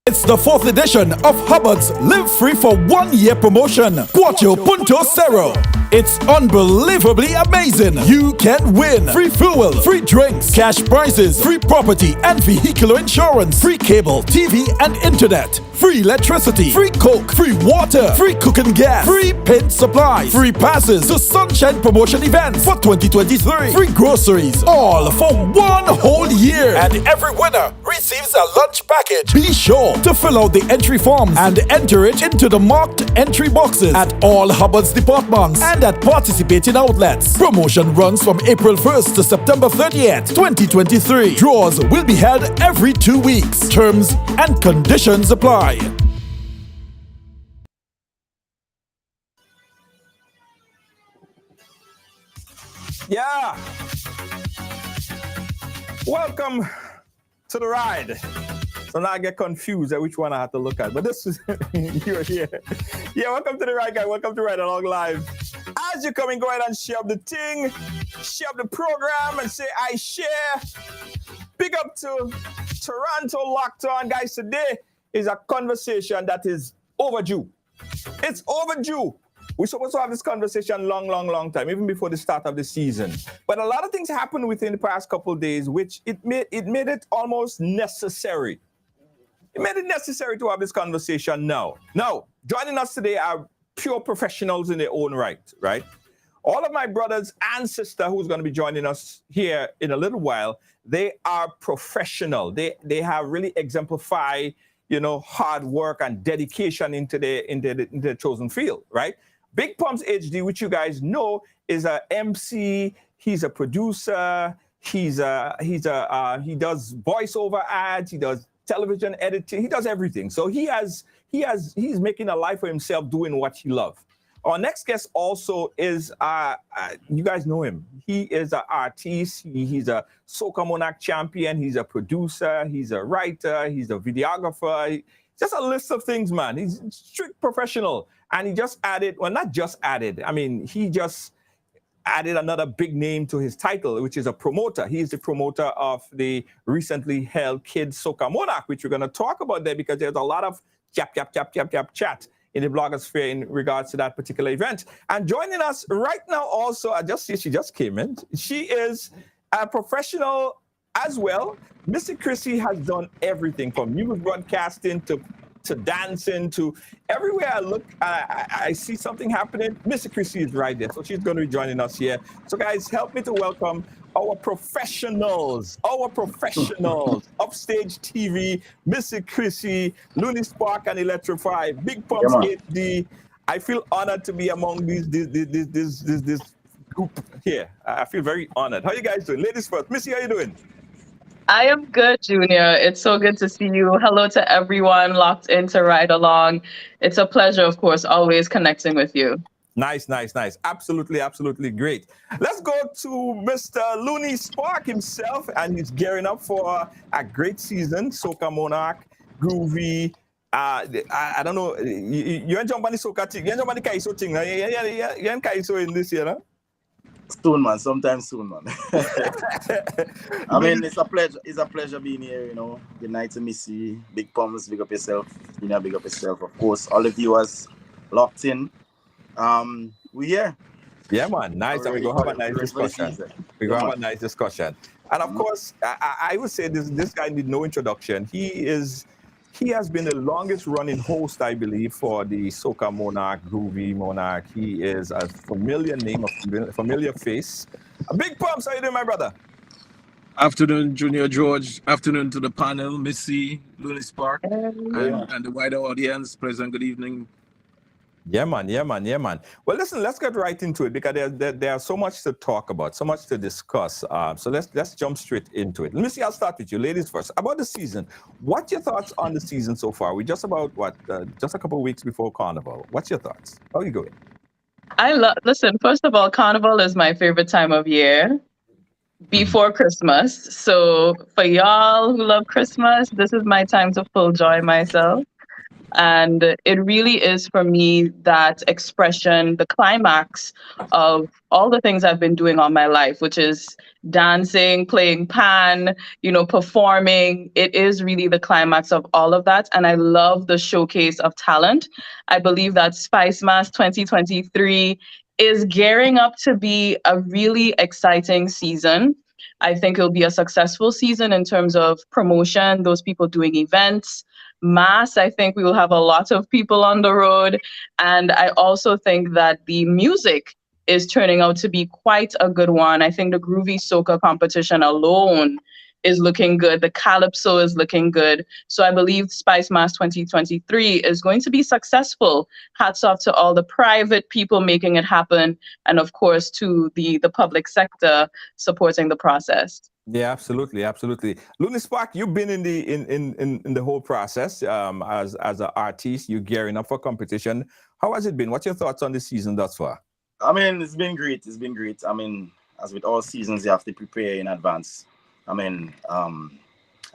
It's the 4th edition of Hubbard's Live Free for 1 year promotion. Cuatro Punto Cero. It's unbelievably amazing. You can win free fuel, free drinks, cash prizes, free property and vehicular insurance, free cable, TV and internet, free electricity, free coke, free water, free cooking gas, free paint supplies, free passes to Sunshine Promotion events for 2023, free groceries, all for 1 whole year. And every winner receives a lunch package. Be sure to fill out the entry forms and enter it into the marked entry boxes at all Hubbard's departments and at participating outlets. Promotion runs from April 1st to September 30th, 2023. Draws will be held every 2 weeks. Terms and conditions apply. Yeah. Welcome to the ride. So now I get confused at which one I have to look at. But this is, you're here. Yeah, welcome to the ride, guys. Welcome to Ride Along Live. As you're coming, go ahead and share up the thing, share up the program, and say, I share. Big up to Toronto Locked On. Guys, today is a conversation that is overdue. It's overdue. We're supposed to have this conversation long time, even before the start of the season. But a lot of things happened within the past couple of days, which it made it almost necessary. It made it necessary to have this conversation now. Now, joining us today are pure professionals in their own right? All of my brothers and sister who's going to be joining us here in a little while, they are professional. They have really exemplified, hard work and dedication into their chosen field, right? Big Pumps HD, which you guys know, is a MC. He's a producer. He does voiceover ads. He does television editing. He does everything. So he's making a life for himself doing what he loves. Our next guest also is you guys know him. He is an artist. He's a Soca Monarch champion. He's a producer. He's a writer. He's a videographer. Just a list of things, man. He's a strict professional. And he just added, well, not just added, he just added another big name to his title, which is a promoter. He is the promoter of the recently held Kids Soca Monarch, which we're going to talk about there because there's a lot of chat in the blogosphere in regards to that particular event. And joining us right now also, I just see she just came in. She is a professional as well. Mr. Chrissy has done everything from news broadcasting to dancing to everywhere I look, I see something happening. Mr. Chrissy is right there, so she's going to be joining us here. So guys, help me to welcome our professionals, Upstage TV, Mr. Chrissy, Luni Spark and Electrify, Big Pumps HD. I feel honored to be among this group here. I feel very honored. How you guys doing? Ladies first. Missy, how you doing? I am good, Junior. It's so good to see you. Hello to everyone locked in to Ride Along. It's a pleasure, of course, always connecting with you. Nice. Absolutely great. Let's go to Mr. Luni Spark himself, and he's gearing up for a great season. Soca Monarch, Groovy. I don't know. You ain't jump on the Soca thing. You ain't jump on the Kaiso thing. You ain't Kaiso in this year, no? Soon, man. Sometime soon, man. I mean, it's a pleasure. It's a pleasure being here. Good night to Missy. Big Pumps, big up yourself. Big up yourself. Of course, all the viewers locked in. We here. Yeah, man. Nice. And we go have a nice discussion. We go have a nice discussion. And of course, I would say this guy need no introduction. He has been the longest running host, I believe, for the Soca Monarch, Groovy Monarch. He is a familiar name, a familiar face. A big pumps. How you doing, my brother? Afternoon, Junior George. Afternoon to the panel, Missy, Luni Spark, and the wider audience. Pleasant good evening. Yeah, man. Well, listen, let's get right into it because there's so much to talk about, so much to discuss. So let's jump straight into it. Let me see. I'll start with you, ladies first. About the season, what's your thoughts on the season so far? We're just about just a couple of weeks before Carnival. What's your thoughts? How are you going? Listen, first of all, Carnival is my favorite time of year before Christmas. So for y'all who love Christmas, this is my time to full joy myself. And it really is for me that expression, the climax of all the things I've been doing all my life, which is dancing, playing pan, performing. It is really the climax of all of that. And I love the showcase of talent. I believe that Spice Mass 2023 is gearing up to be a really exciting season. I think it'll be a successful season in terms of promotion, those people doing events. Mass, I think we will have a lot of people on the road. And I also think that the music is turning out to be quite a good one. I think the Groovy Soca competition alone is looking good. The Calypso is looking good. So I believe Spice Mass 2023 is going to be successful. Hats off to all the private people making it happen. And of course, to the public sector supporting the process. Yeah, absolutely. Luni Spark, you've been in the whole process as an artist. You're gearing up for competition. How has it been? What's your thoughts on the season thus far? I mean, it's been great. I mean, as with all seasons, you have to prepare in advance. I mean, I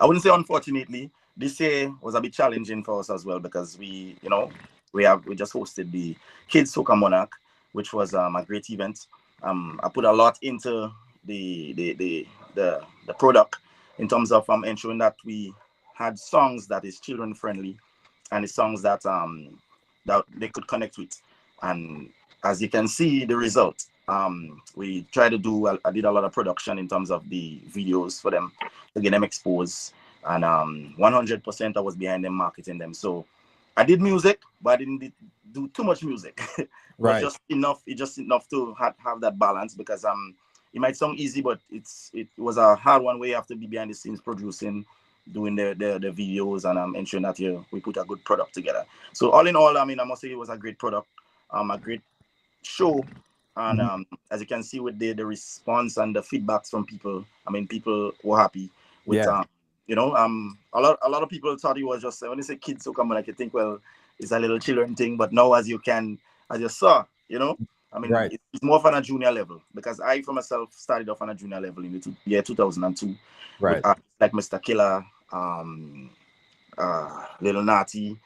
wouldn't say unfortunately, this year was a bit challenging for us as well because we just hosted the Kids Soca Monarch, which was a great event. I put a lot into the product in terms of ensuring that we had songs that is children friendly and the songs that that they could connect with. And as you can see, the result, we try to do, I did a lot of production in terms of the videos for them to get them exposed, and 100% I was behind them marketing them. So I did music, but I didn't do too much music. Right. Just enough to have that balance, because it might sound easy, but it was a hard one where you have to be behind the scenes producing, doing the videos, and ensuring that we put a good product together. So all in all, I mean, I must say it was a great product, a great show, and as you can see with the response and the feedbacks from people, I mean, people were happy with a lot of people thought it was just, when you say Kids Soca Monarch, you think, well, it's a little children thing, but now as you saw, I mean, right. It's more on a junior level, because I for myself started off on a junior level in the year 2002, right? With like Mr. Killer, Little Natty,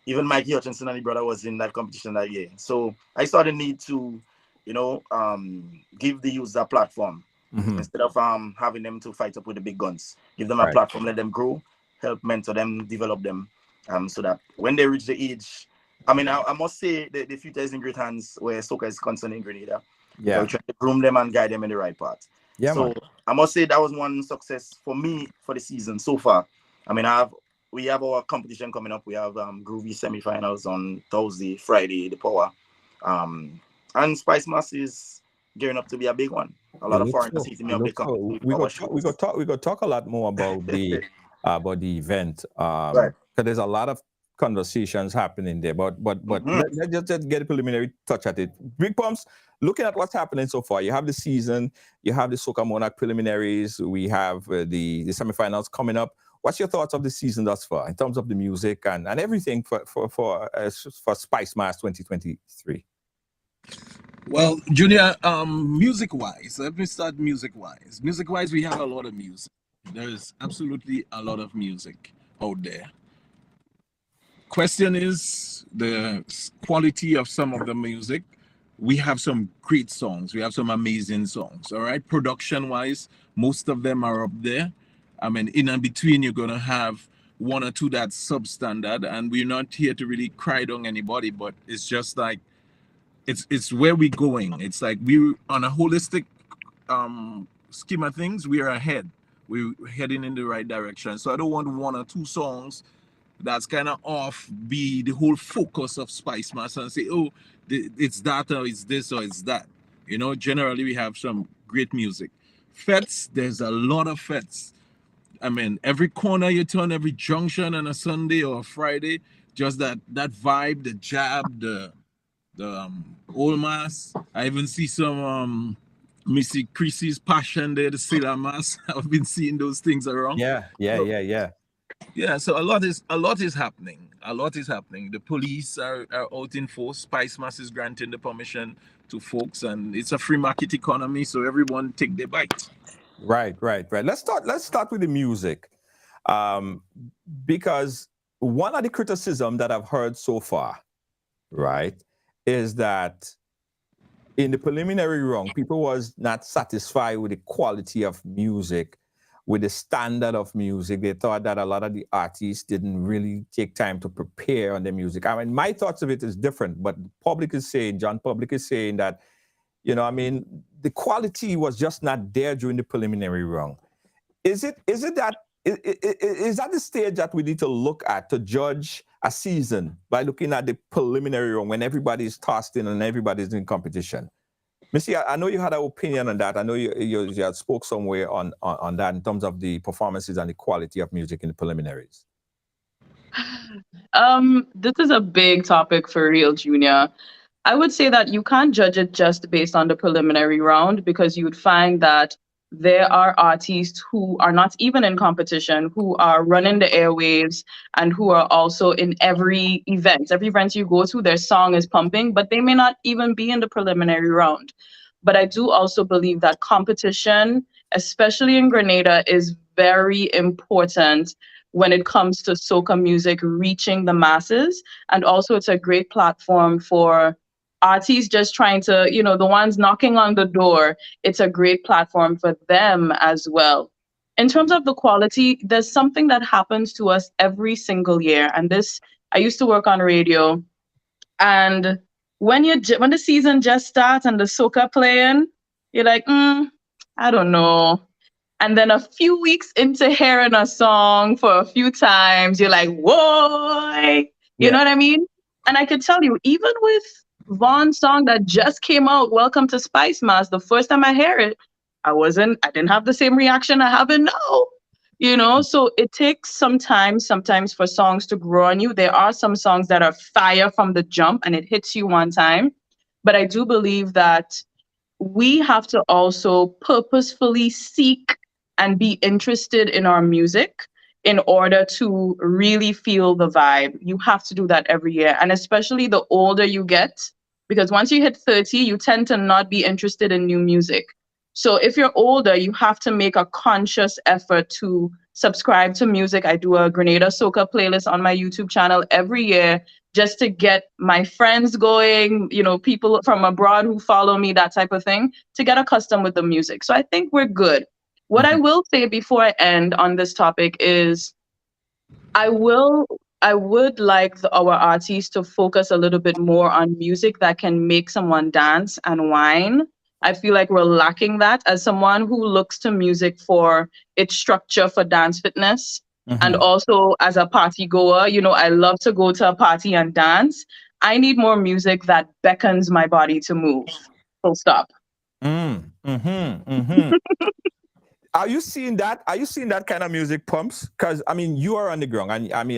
even Mikey Hutchinson and the brother was in that competition that year. So I saw the need to, give the youth a platform, instead of having them to fight up with the big guns. Give them a platform, let them grow, help mentor them, develop them, so that when they reach the age, I mean, I must say the future is in great hands where soca is concerned in Grenada. Yeah, we try to groom them and guide them in the right path. Yeah, so man. I must say that was one success for me for the season so far. I mean, we have our competition coming up. We have Groovy semifinals on Thursday, Friday, the Power, and Spice Mass is gearing up to be a big one. A lot of foreigners hitting me up. We got talk a lot more about the event. Right. Because there's a lot of conversations happening there, but let's just get a preliminary touch at it. Big Pumps, looking at what's happening so far, you have the season, you have the Soca Monarch preliminaries, we have the semifinals coming up. What's your thoughts of the season thus far in terms of the music and everything for Spice Mass 2023? Well, Junior, music-wise, let me start music-wise. Music-wise, we have a lot of music. There's absolutely a lot of music out there. Question is the quality of some of the music. We have some great songs. We have some amazing songs. All right. Production wise, most of them are up there. I mean, in and between, you're going to have one or two that's substandard. And we're not here to really cry down anybody, but it's just like it's where we're going. It's like we on a holistic scheme of things, we are ahead. We're heading in the right direction. So I don't want one or two songs that's kind of off be the whole focus of Spice Master and say, oh, it's that or it's this or it's that. You know, generally we have some great music. Fets, there's a lot of fets. I mean, every corner you turn, every junction on a Sunday or a Friday, just that vibe, the jab, the old mass. I even see some Missy Chrissy's passion there, the Sailor Mass. I've been seeing those things around. Yeah. So a lot is happening. A lot is happening. The police are out in force. Spice Mass is granting the permission to folks, and it's a free market economy, so everyone take their bite. Right. Let's start with the music, because one of the criticism that I've heard so far, right, is that in the preliminary round, people was not satisfied with the quality of music, with the standard of music. They thought that a lot of the artists didn't really take time to prepare on the music. I mean, my thoughts of it is different, but the public is saying, John Public is saying that, you know, I mean, the quality was just not there during the preliminary round. Is that the stage that we need to look at to judge a season by looking at the preliminary round when everybody's tossed in and everybody's in competition? Missy, I know you had an opinion on that. I know you had spoke somewhere on that in terms of the performances and the quality of music in the preliminaries. This is a big topic for real, Junior. I would say that you can't judge it just based on the preliminary round, because you would find that there are artists who are not even in competition, who are running the airwaves and who are also in every event. Every event you go to, their song is pumping, but they may not even be in the preliminary round. But I do also believe that competition, especially in Grenada, is very important when it comes to soca music reaching the masses. And also it's a great platform for artists just trying to, you know, the ones knocking on the door. It's a great platform for them as well. In terms of the quality, there's something that happens to us every single year. And this, I used to work on radio, and when the season just starts and the soca playing, you're like, I don't know. And then a few weeks into hearing a song for a few times, you're like, whoa, you know what I mean? And I could tell you, even with Vaughn's song that just came out, Welcome to Spice Mass, the first time I hear it, I didn't have the same reaction I have it now. You know, so it takes some time sometimes for songs to grow on you. There are some songs that are fire from the jump and it hits you one time. But I do believe that we have to also purposefully seek and be interested in our music in order to really feel the vibe. You have to do that every year. And especially the older you get, because once you hit 30, you tend to not be interested in new music. So if you're older, you have to make a conscious effort to subscribe to music. I do a Grenada Soca playlist on my YouTube channel every year just to get my friends going, you know, people from abroad who follow me, that type of thing, to get accustomed with the music. So I think we're good. What I will say before I end on this topic is I would like our artists to focus a little bit more on music that can make someone dance and whine. I feel like we're lacking that. As someone who looks to music for its structure for dance fitness, and also as a party goer, you know, I love to go to a party and dance. I need more music that beckons my body to move. Full stop. Are you seeing that? Are you seeing that kind of music pumps? Because I mean, you are on the ground, and I mean,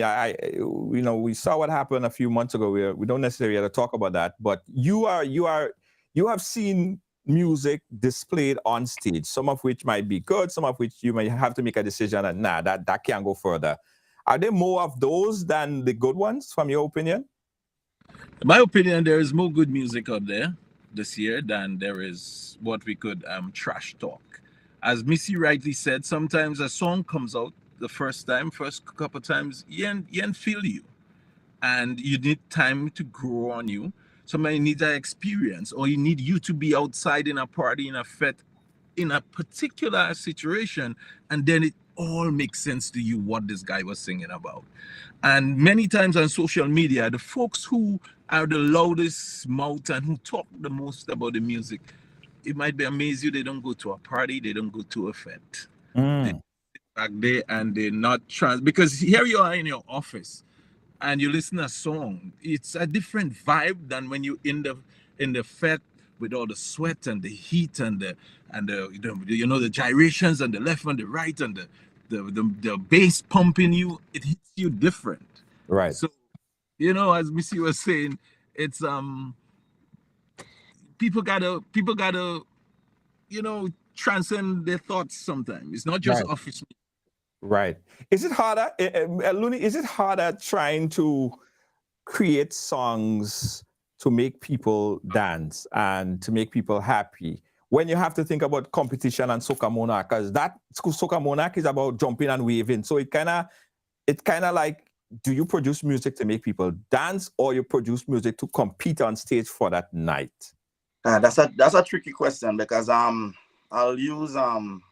you know, we saw what happened a few months ago. We don't necessarily have to talk about that, but you have seen music displayed on stage, some of which might be good, some of which you may have to make a decision and that can't go further. Are there more of those than the good ones, from your opinion? In my opinion, there is more good music out there this year than there is what we could trash talk. As Missy rightly said, sometimes a song comes out the first couple of times, you ain't feel you. And you need time to grow on you. Somebody needs that experience, or you need you to be outside in a party, in a fete, in a particular situation, and then all make sense to you what this guy was singing about. And many times on social media, the folks who are the loudest mouth and who talk the most about the music, it might be amaze you. They don't go to a party, they don't go to a fete. They Mm. back there and they're not trans because here you are in your office and you listen to a song. It's a different vibe than when you in the fete with all the sweat and the heat and the gyrations and the left and the right and the bass pumping you. It hits you different. Right. So as Missy was saying, it's people gotta transcend their thoughts sometimes. It's not just Right. office. Right. Is it harder, Luni, is it harder trying to create songs to make people dance and to make people happy when you have to think about competition and Soca Monarch? Because that Soca Monarch is about jumping and waving. So it kind of like, do you produce music to make people dance or you produce music to compete on stage for that night? That's a tricky question because I'll use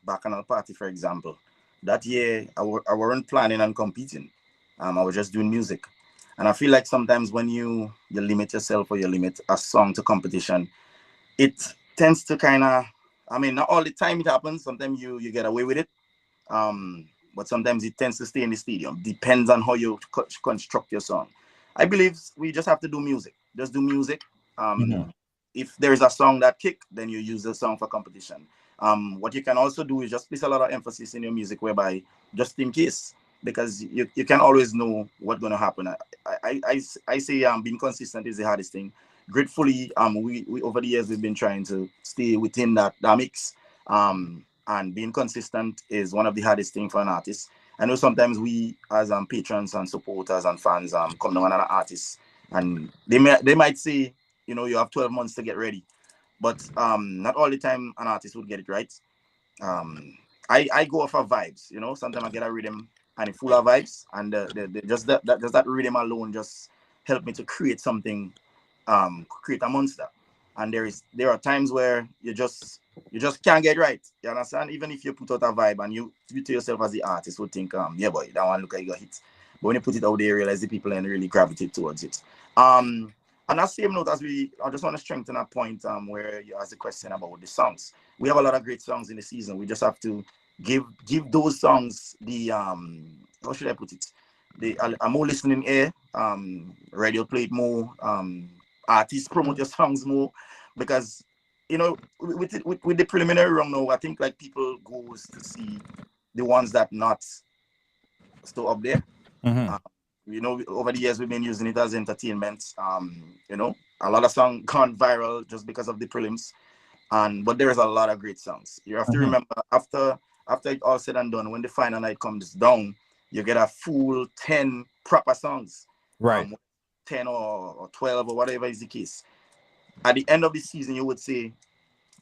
Bacchanal Party for example. That year I weren't planning on competing. I was just doing music, and I feel like sometimes when you limit yourself or you limit a song to competition, it tends to kind of, I mean, not all the time it happens. Sometimes you get away with it, but sometimes it tends to stay in the stadium. Depends on how you construct your song. I believe we just have to do music. Just do music. If there is a song that kick, then you use the song for competition. What you can also do is just place a lot of emphasis in your music, whereby just in case, because you can always know what's going to happen. I say being consistent is the hardest thing. Gratefully, we over the years we've been trying to stay within that mix. And being consistent is one of the hardest things for an artist. I know sometimes we as patrons and supporters and fans come down on an artist and they might say, you have 12 months to get ready. But not all the time an artist would get it right. I go off of vibes, Sometimes I get a rhythm and it's full of vibes, and just that rhythm alone just help me to create something, create a monster. And there are times where you just can't get right. You understand? Even if you put out a vibe and you to yourself as the artist would think, yeah boy, that one look like you got hit. But when you put it out there, you realize the people and really gravitate towards it. On that same note, I just want to strengthen a point where you asked the question about the songs. We have a lot of great songs in the season. We just have to give those songs the how should I put it? A more listening ear. Radio play it more. Artists promote your songs more, because with the preliminary round now, I think like people goes to see the ones that not still up there. Over the years we've been using it as entertainment. A lot of songs gone viral just because of the prelims, but there is a lot of great songs. You have to remember, after it all said and done, when the final night comes down, you get a full 10 proper songs, right? 10 or 12 or whatever is the case. At the end of the season, you would say,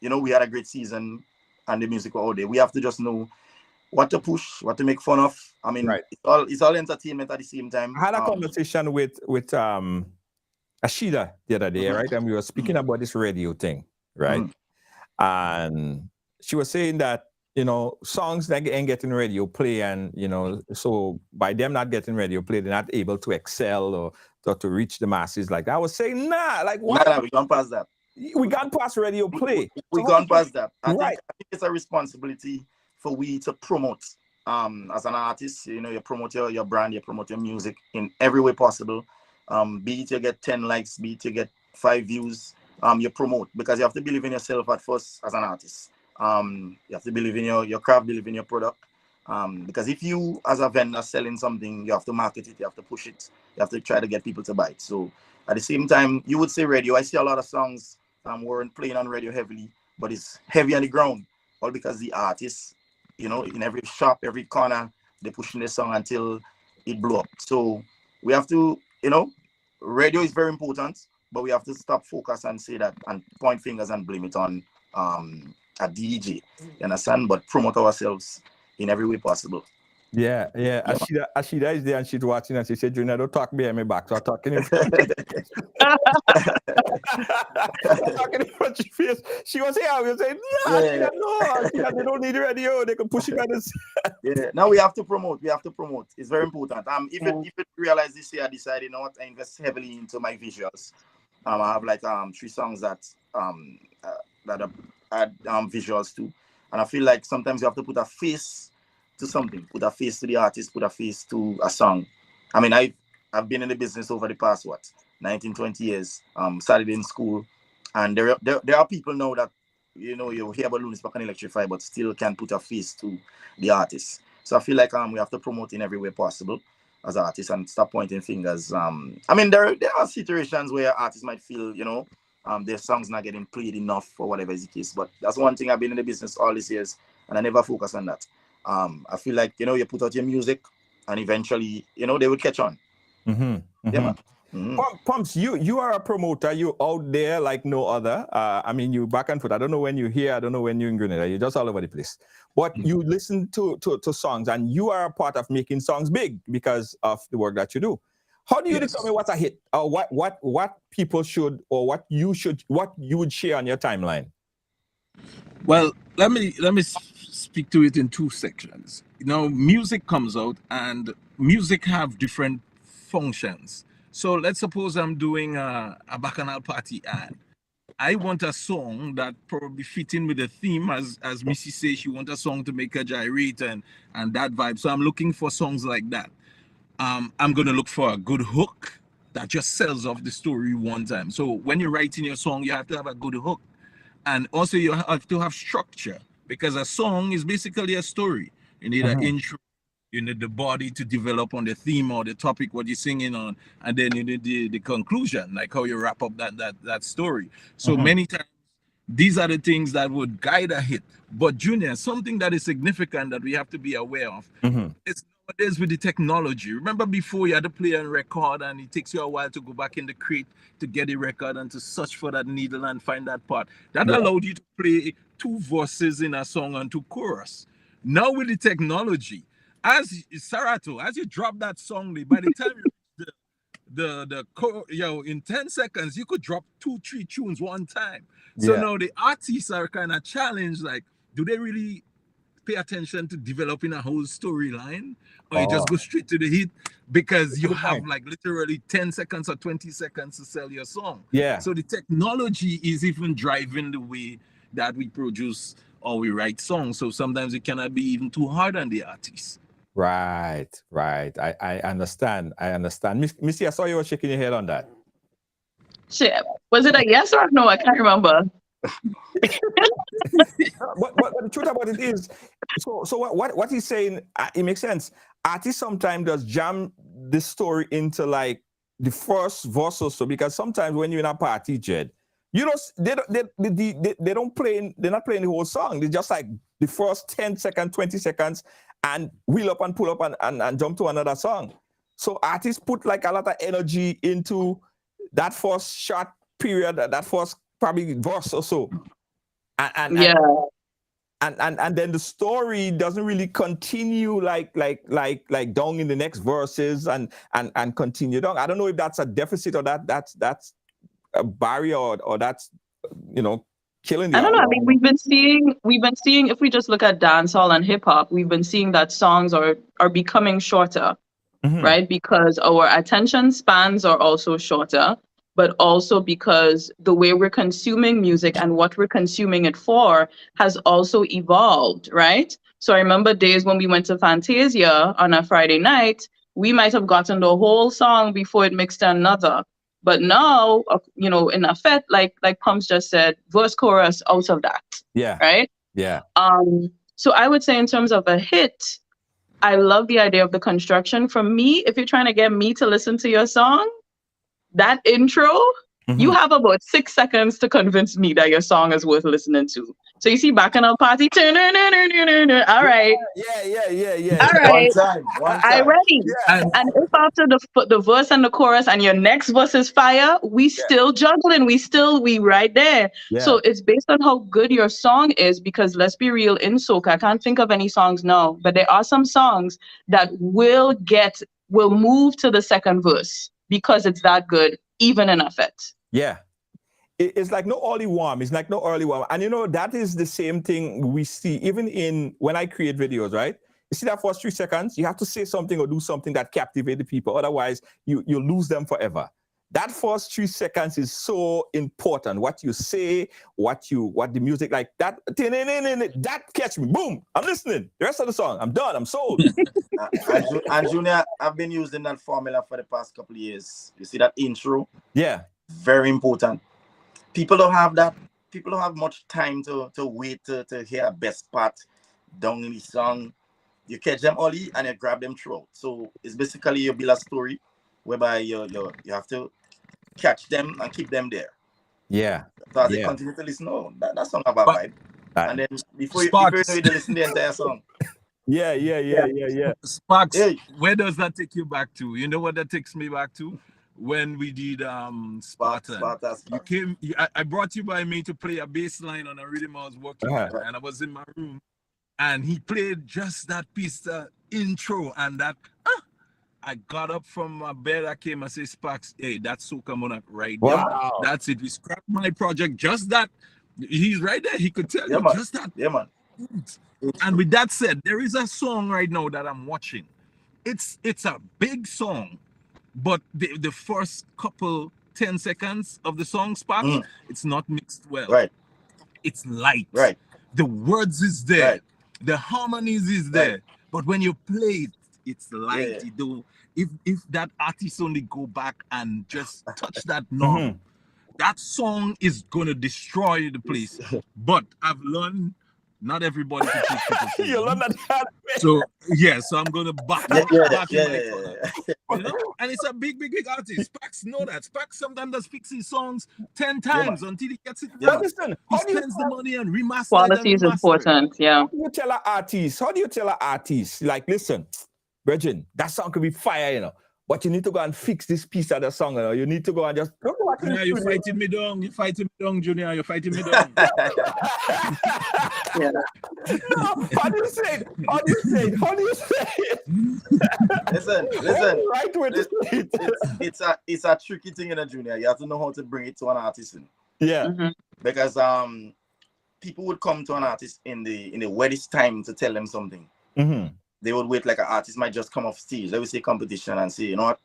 we had a great season and the music were out there. We have to just know what to push, what to make fun of. I mean, right. It's all entertainment at the same time. I had a conversation with Ashida the other day, right? And we were speaking about this radio thing, right? And she was saying that, songs that ain't getting radio play, and, so by them not getting radio play, they're not able to excel or to reach the masses. Like, I was saying, like, what? Nah, we gone past that. We gone past radio play. We gone past that. I think it's a responsibility for we to promote, as an artist, you promote your brand, you promote your music in every way possible. Be it you get 10 likes, be it you get 5 views, you promote, because you have to believe in yourself at first as an artist. You have to believe in your craft, believe in your product. Because if you, as a vendor, selling something, you have to market it, you have to push it, you have to try to get people to buy it. So at the same time, you would say radio. I see a lot of songs weren't playing on radio heavily, but it's heavy on the ground, all because the artists, in every shop, every corner, they're pushing the song until it blew up. So we have to, radio is very important, but we have to stop focus and say that and point fingers and blame it on a DJ, you understand? But promote ourselves in every way possible. Yeah. Yeah, Ashida is there and she's watching and she said, Junior, don't talk behind my back. So I'm talking in front. I'm talking in front of your face. She was here. I was saying, Yeah. Ashida, no. Ashida, they don't need the radio. They can push it on this. Yeah. Now we have to promote. It's very important. If it realize this year I decided, you know what, I invest heavily into my visuals. I have like 3 songs that add visuals to, and I feel like sometimes you have to put a face to something, put a face to the artist, put a face to a song. I mean, I've been in the business over the past 19, 20 years. Started in school, and there are people now that, you know, you hear about Luni Spark and Electrify, but still can put a face to the artist. So I feel like we have to promote in every way possible as artists and stop pointing fingers. I mean, there are situations where artists might feel, you know, their songs not getting played enough or whatever is the case. But that's one thing I've been in the business all these years, and I never focus on that. I feel like, you know, you put out your music, and eventually, you know, they will catch on. Yeah, man. Pumps, you are a promoter. You out there like no other. I mean, you back and forth. I don't know when you're here. I don't know when you're in Grenada. You're just all over the place. But you listen to songs, and you are a part of making songs big because of the work that you do. How do you determine what's a hit, or what people should, or what you would share on your timeline? Well, let me speak to it in 2 sections. You know, music comes out, and music have different functions. So let's suppose I'm doing a bacchanal party ad. I want a song that probably fit in with the theme, as Missy says, she wants a song to make her gyrate and that vibe. So I'm looking for songs like that. I'm gonna look for a good hook that just sells off the story one time. So when you're writing your song, you have to have a good hook, and also you have to have structure, because a song is basically a story. You need an intro, you need the body to develop on the theme or the topic what you're singing on, and then you need the conclusion, like how you wrap up that story. So many times these are the things that would guide a hit. But Junior, something that is significant that we have to be aware of, it's nowadays with the technology. Remember before you had to play a record and it takes you a while to go back in the crate to get the record and to search for that needle and find that part. That allowed you to play 2 verses in a song and 2 chorus. Now with the technology, as Sarato, as you drop that song, by the time you in 10 seconds you could drop 2-3 tunes one time. So now the artists are kind of challenged, like, do they really pay attention to developing a whole storyline, or you just go straight to the hit because you have like literally 10 seconds or 20 seconds to sell your song? So the technology is even driving the way that we produce or we write songs. So sometimes it cannot be even too hard on the artists. Right. I understand. Missy, I saw you were shaking your head on that. Shit. Was it a yes or a no? I can't remember. but the truth about it is, so what he's saying, it makes sense. Artists sometimes just jam the story into like the first verse or so, because sometimes when you're in a party, Jed, you know, they don't play, they're not playing the whole song. They just like the first 10 seconds, 20 seconds, and wheel up and pull up and jump to another song. So artists put like a lot of energy into that first short period, that first probably verse or so. And then the story doesn't really continue like down in the next verses and continue down. I don't know if that's a deficit or that's a barrier or that's, you know, killing. I don't know. I mean, we've been seeing if we just look at dancehall and hip hop, we've been seeing that songs are becoming shorter, right? Because our attention spans are also shorter, but also because the way we're consuming music and what we're consuming it for has also evolved, right? So I remember days when we went to Fantasia on a Friday night, we might have gotten the whole song before it mixed another. But now, you know, in a fete, like Pumps just said, verse, chorus, out of that. Yeah. Right? Yeah. So I would say in terms of a hit, I love the idea of the construction. For me, if you're trying to get me to listen to your song, that intro, you have about 6 seconds to convince me that your song is worth listening to. So you see Bacchanal Party. All right. Yeah. All One right. time, one I time. ready. And And if after the verse and the chorus and your next verse is fire, we still juggling. We right there. Yeah. So it's based on how good your song is, because let's be real, in soca, I can't think of any songs now, but there are some songs that will move to the second verse because it's that good, even in effect. Yeah. It's like no early warm. It's like no early warm. And you know, that is the same thing we see even in when I create videos, right? You see that first 3 seconds, you have to say something or do something that captivates the people. Otherwise, you lose them forever. That first 3 seconds is so important. What you say, what the music, like that, that catch me. Boom, I'm listening. The rest of the song, I'm done. I'm sold. And Junior, I've been using that formula for the past couple of years. You see that intro? Yeah. Very important. People don't have that. People don't have much time to wait to hear a best part down in the song. You catch them early and you grab them throughout. So it's basically you build a story whereby you have to catch them and keep them there. Yeah. So as they continue to listen, that song have a vibe. And then before you know you listen to the entire song. Yeah. Sparks, Hey. where does that take you back to? You know what that takes me back to? When we did Spartan. You came, I brought you by me to play a bass line on a rhythm I was working on, and I was in my room, and he played just that piece, intro, and that I got up from my bed, I came and said, Sparks, hey, that's Soca Monarch right there. Wow. That's it. We scrapped my project, just that. He's right there. He could tell you Man. just that. Yeah, man. And with that said, there is a song right now that I'm watching. It's a big song, but the first couple 10 seconds of the song, Sparks, it's not mixed well. Right. It's light. Right. The words is there. Right. The harmonies is there. Right. But when you play it, it's light. Yeah. You do. If that artist only go back and just touch that knob, that song is gonna destroy the place. But I've learned not everybody can take criticism. You learn that hard way. So so I'm gonna back Yeah. you know? And it's a big artist. Spax know that. Spax sometimes does fix his songs 10 times until he gets it right. Listen, He spends the money and remasters. Quality is important. Yeah. How do you tell an artist, like, listen, Virgin, that song could be fire, you know, but you need to go and fix this piece of the song, you know. You need to go and just Junior, you're fighting me down. You're fighting me down, Junior. You're fighting me down. How do you say it? Listen. Right way to say it. It's a tricky thing in a Junior. You have to know how to bring it to an artist. Yeah. Because people would come to an artist in the wettest time to tell them something. They would wait, like an artist might just come off stage, let me say competition, and say, you know what,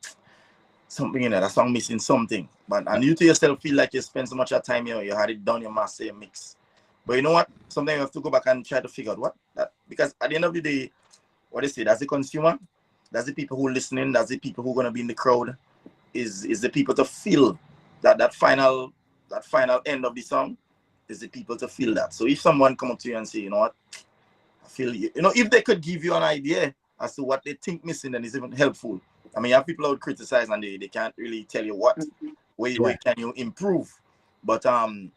something in there, that song missing something. And you to yourself feel like you spend so much of time here, you had it done, your master, your mix. But you know what? Sometimes you have to go back and try to figure out because at the end of the day, what they say, that's the consumer, that's the people who are listening, that's the people who are gonna be in the crowd, is the people to feel that final end of the song, is the people to feel that. So if someone come up to you and say, you know what, I feel you know, if they could give you an idea as to what they think missing, then it's even helpful. I mean, you have people who would criticize and they can't really tell you what way can you improve. But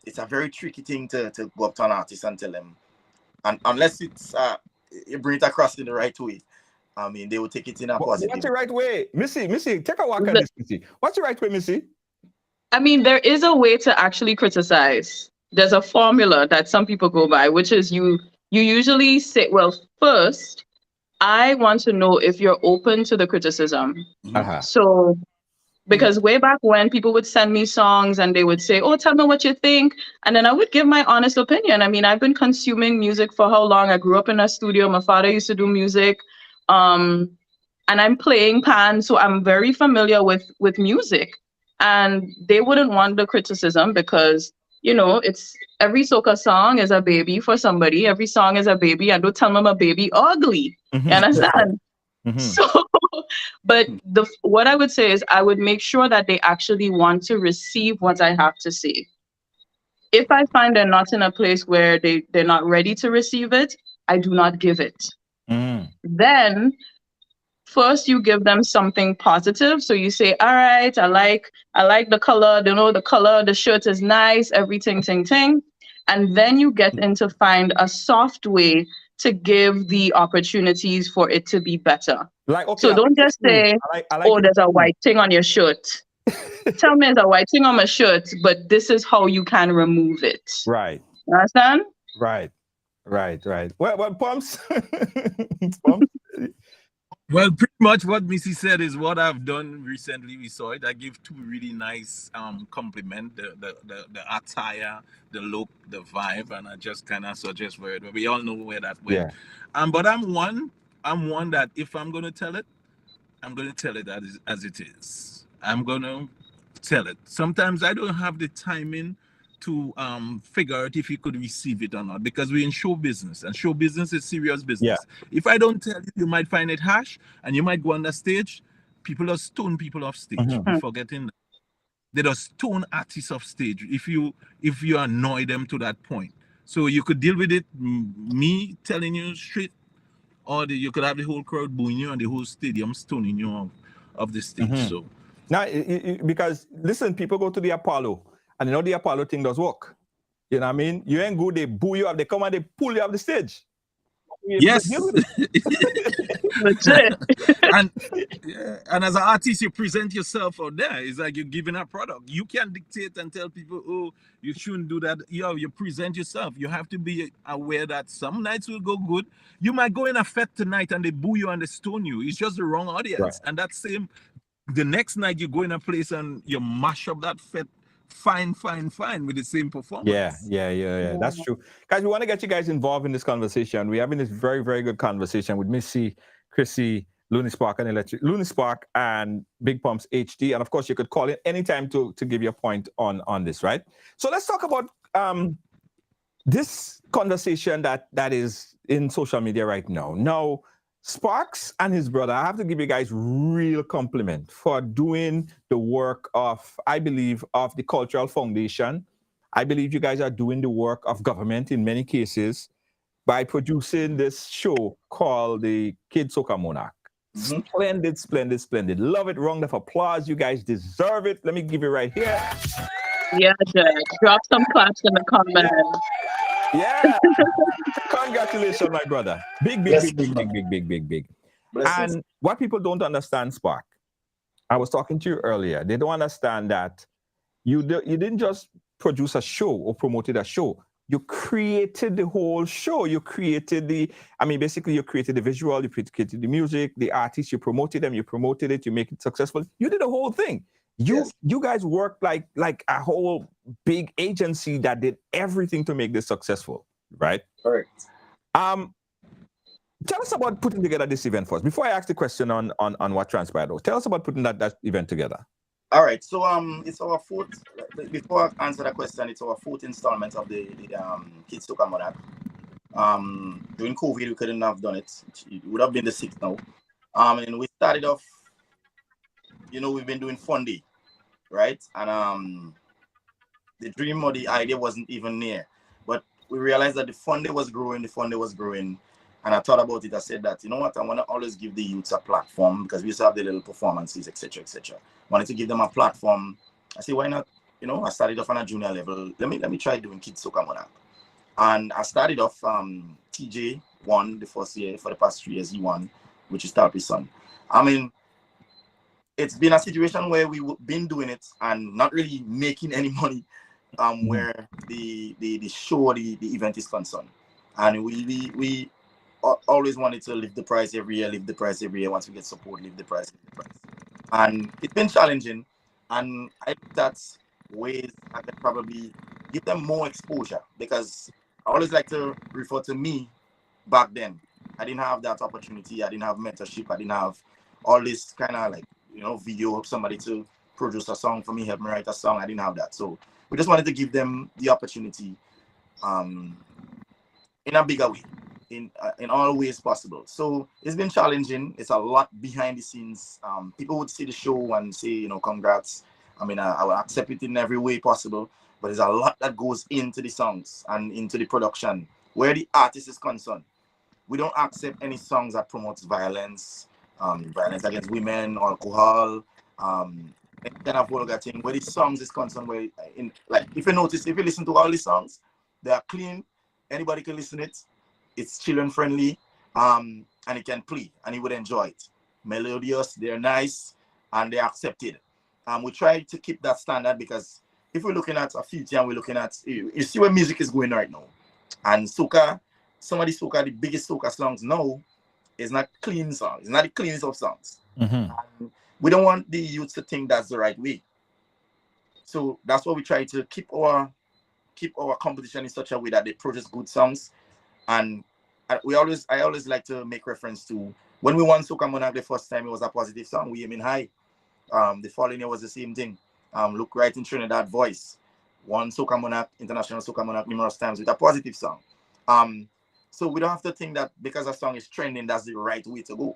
it's a very tricky thing to go up to an artist and tell them, and unless it's you bring it across in the right way, I mean, they will take it in a positive. What's the right way? Missy, take a walk at this, Missy. What's the right way, Missy? I mean, there is a way to actually criticize. There's a formula that some people go by, which is you usually say, well, first, I want to know if you're open to the criticism. So, because way back when people would send me songs and they would say, oh, tell me what you think. And then I would give my honest opinion. I mean, I've been consuming music for how long? I grew up in a studio. My father used to do music. And I'm playing pan, so I'm very familiar with music. And they wouldn't want the criticism because, you know, it's every soca song is a baby for somebody. Every song is a baby. And don't tell them a baby ugly. You understand? So, but what I would say is I would make sure that they actually want to receive what I have to say. If I find they're not in a place where they're not ready to receive it, I do not give it. Then first you give them something positive. So you say, all right, I like the color, the color, the shirt is nice, everything, ting. And then you get in to find a soft way to give the opportunities for it to be better. Like, okay, So don't just say, I like oh, it. there's a white thing on your shirt. Tell me there's a white thing on my shirt, but this is how you can remove it. Right. You understand? Right. Well, Pumps. Pumps. Well, pretty much what Missy said is what I've done recently. We saw it. I give two really nice compliment the attire, the look, the vibe, and I just kind of suggest where it. But we all know where that went. Yeah. But I'm one that if I'm gonna tell it, I'm gonna tell it as it is. I'm gonna tell it. Sometimes I don't have the timing to figure out if you could receive it or not, because we're in show business, and show business is serious business. If I don't tell you, you might find it harsh, and you might go on the stage. People are stone people off stage. We're forgetting that. They are stone artists off stage if you annoy them to that point. So you could deal with it, me telling you straight, or you could have the whole crowd booing you and the whole stadium stoning you off the stage. So now, because listen, people go to the Apollo, and you know the Apollo thing does work. You know what I mean? You ain't good, they boo you up, they come and they pull you off the stage. Yes. Legit. and as an artist, you present yourself out there. It's like you're giving a product. You can't dictate and tell people, oh, you shouldn't do that. You present yourself. You have to be aware that some nights will go good. You might go in a fete tonight and they boo you and they stone you. It's just the wrong audience. Right. And that same, the next night you go in a place and you mash up that fete fine with the same performance. Yeah. That's true. Guys, we want to get you guys involved in this conversation. We're having this very, very good conversation with Missy, Chrissy, Luni Spark and Big Pumps HD. And of course, you could call in anytime to give your point on this, right? So let's talk about this conversation that is in social media right now. Now, Sparks and his brother, I have to give you guys real compliment for doing the work of, I believe, of the Cultural Foundation. I believe you guys are doing the work of government in many cases by producing this show called the Kid Soca Monarch. Splendid. Love it. Round of applause. You guys deserve it. Let me give it right here. Yeah, Judge. Drop some claps in the comments. Yeah. Congratulations, my brother. Big. And what people don't understand, Spark, I was talking to you earlier. They don't understand that you didn't just produce a show or promoted a show. You created the whole show. You created basically you created the visual, you created the music, the artists, you promoted them, you promoted it, you make it successful. You did the whole thing. You guys worked like a whole big agency that did everything to make this successful, right? Correct. Tell us about putting together this event first. Before I ask the question on what transpired, tell us about putting that event together. All right, so it's our fourth. Before I answer that question, it's our fourth installment of the Kids Soca Monarch. During COVID, we couldn't have done it. It would have been the sixth now. And we started off. We've been doing Fun Day, right? And the dream or the idea wasn't even near, but we realized that the Fun Day was growing. And I thought about it. I said that, you know what, I want to always give the youths a platform, because we used to have the little performances, etc. Wanted to give them a platform. I said, why not? I started off on a junior level. Let me try doing Kids Soca Monarch. And I started off, TJ won the first year. For the past 3 years, he won, which is Tarpy's son. It's been a situation where we've been doing it and not really making any money, where the show, the event is concerned. And we always wanted to lift the price every year. Once we get support, lift the price. And it's been challenging. And I think that's ways I could probably give them more exposure, because I always like to refer to me back then. I didn't have that opportunity. I didn't have mentorship. I didn't have all this kind of video of somebody to produce a song for me, help me write a song. I didn't have that. So we just wanted to give them the opportunity in a bigger way, in all ways possible. So it's been challenging. It's a lot behind the scenes. People would see the show and say, congrats. I will accept it in every way possible, but there's a lot that goes into the songs and into the production where the artist is concerned. We don't accept any songs that promotes violence, violence against women, alcohol, any kind of vulgar thing. Where the songs is concerned, if you listen to all the songs, They are clean. Anybody can listen it. It's children friendly. And it can play, and you would enjoy it. Melodious, they're nice, and they're accepted. We try to keep that standard because if we're looking at a future and we're looking at, you see where music is going right now. And soca, some of the biggest soca songs now is not clean songs. It's not the cleanest of songs. And we don't want the youth to think that's the right way. So that's why we try to keep our competition in such a way that they produce good songs. And I always like to make reference to when we won Soca Monarch the first time, it was a positive song. We aiming high. The following year was the same thing. Look right in Trinidad Voice. Won Soca Monarch, International Soca Monarch numerous times with a positive song. So we don't have to think that because a song is trending, that's the right way to go.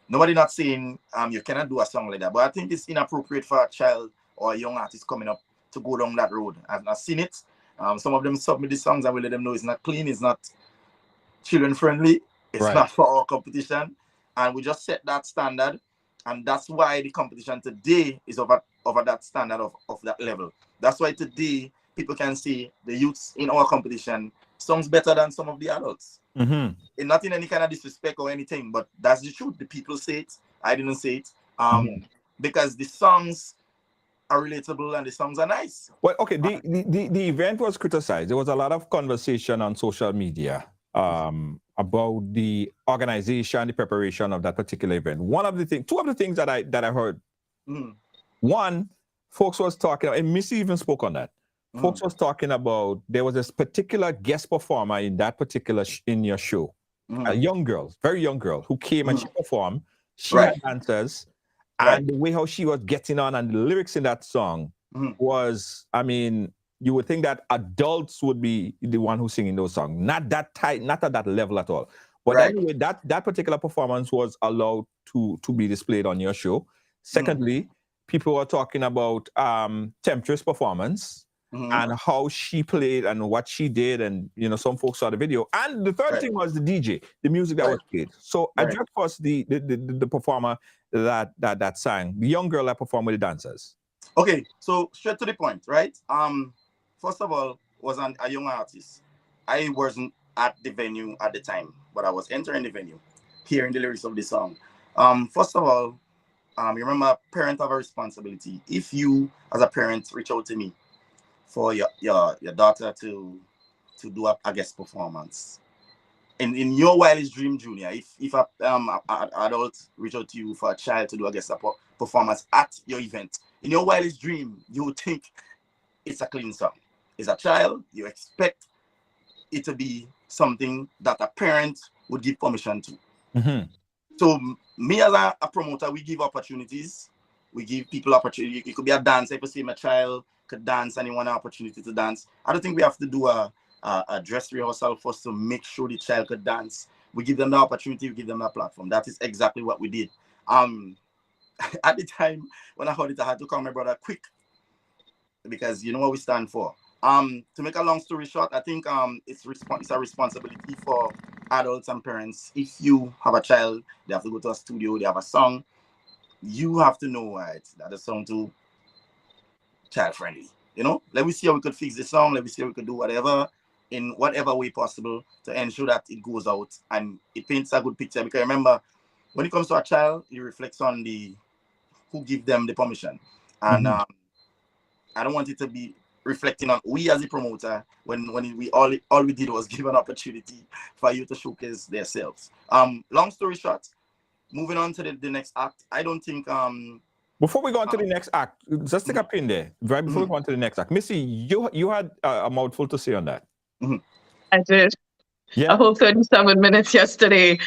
Nobody not saying you cannot do a song like that, but I think it's inappropriate for a child or a young artist coming up to go down that road. I've not seen it. Some of them submit the songs and we let them know it's not clean, it's not children friendly, it's not for our competition, and we just set that standard, and that's why the competition today is over that standard of that level. That's why today people can see the youths in our competition songs better than some of the adults. And not in any kind of disrespect or anything, but that's the truth. The people say it, I didn't say it, because the songs are relatable and the songs are nice. Well, okay, the event was criticized. There was a lot of conversation on social media about the organization, the preparation of that particular event. Two of the things that I heard. One, folks was talking, and Missy even spoke on that. Folks was talking about there was this particular guest performer in that particular in your show, a young girl, very young girl, who came and she performed. She had dancers, and the way how she was getting on and the lyrics in that song was, I mean, you would think that adults would be the one who's singing those songs, not that tight, not at that level at all. But anyway, that particular performance was allowed to be displayed on your show. Secondly, people were talking about Temptress' performance and how she played and what she did, and some folks saw the video. And the third thing was the DJ, the music that was played. So address first the performer that sang, the young girl that performed with the dancers. Okay, so straight to the point, right? First of all, was a young artist. I wasn't at the venue at the time, but I was entering the venue, hearing the lyrics of the song. First of all, you remember, parents have a responsibility. If you, as a parent, reach out to me for your daughter to do a guest performance, in your wildest dream, Junior, if an adult reach out to you for a child to do a guest performance at your event, in your wildest dream, you would think it's a clean song. It's a child, you expect it to be something that a parent would give permission to. So me as a promoter, we give opportunities. We give people opportunity. It could be a dance. If you see my child could dance and you want an opportunity to dance, I don't think we have to do a dress rehearsal first to make sure the child could dance. We give them the opportunity, we give them a platform. That is exactly what we did. At the time when I heard it, I had to call my brother quick, because you know what we stand for. To make a long story short, I think it's a responsibility for adults and parents. If you have a child, they have to go to a studio, they have a song, you have to know that the song too child friendly. Let me see how we could fix the song. Let me see how we could do whatever in whatever way possible to ensure that it goes out and it paints a good picture. Because remember, when it comes to a child, it reflects on who give them the permission. And I don't want it to be reflecting on we as a promoter when we all we did was give an opportunity for you to showcase themselves. Long story short, moving on to the next act, I don't think before we go on to the next act, just take a pin there right before we go on to the next act. Missy, you had a mouthful to say on that. I did. Yeah. A whole 37 minutes yesterday.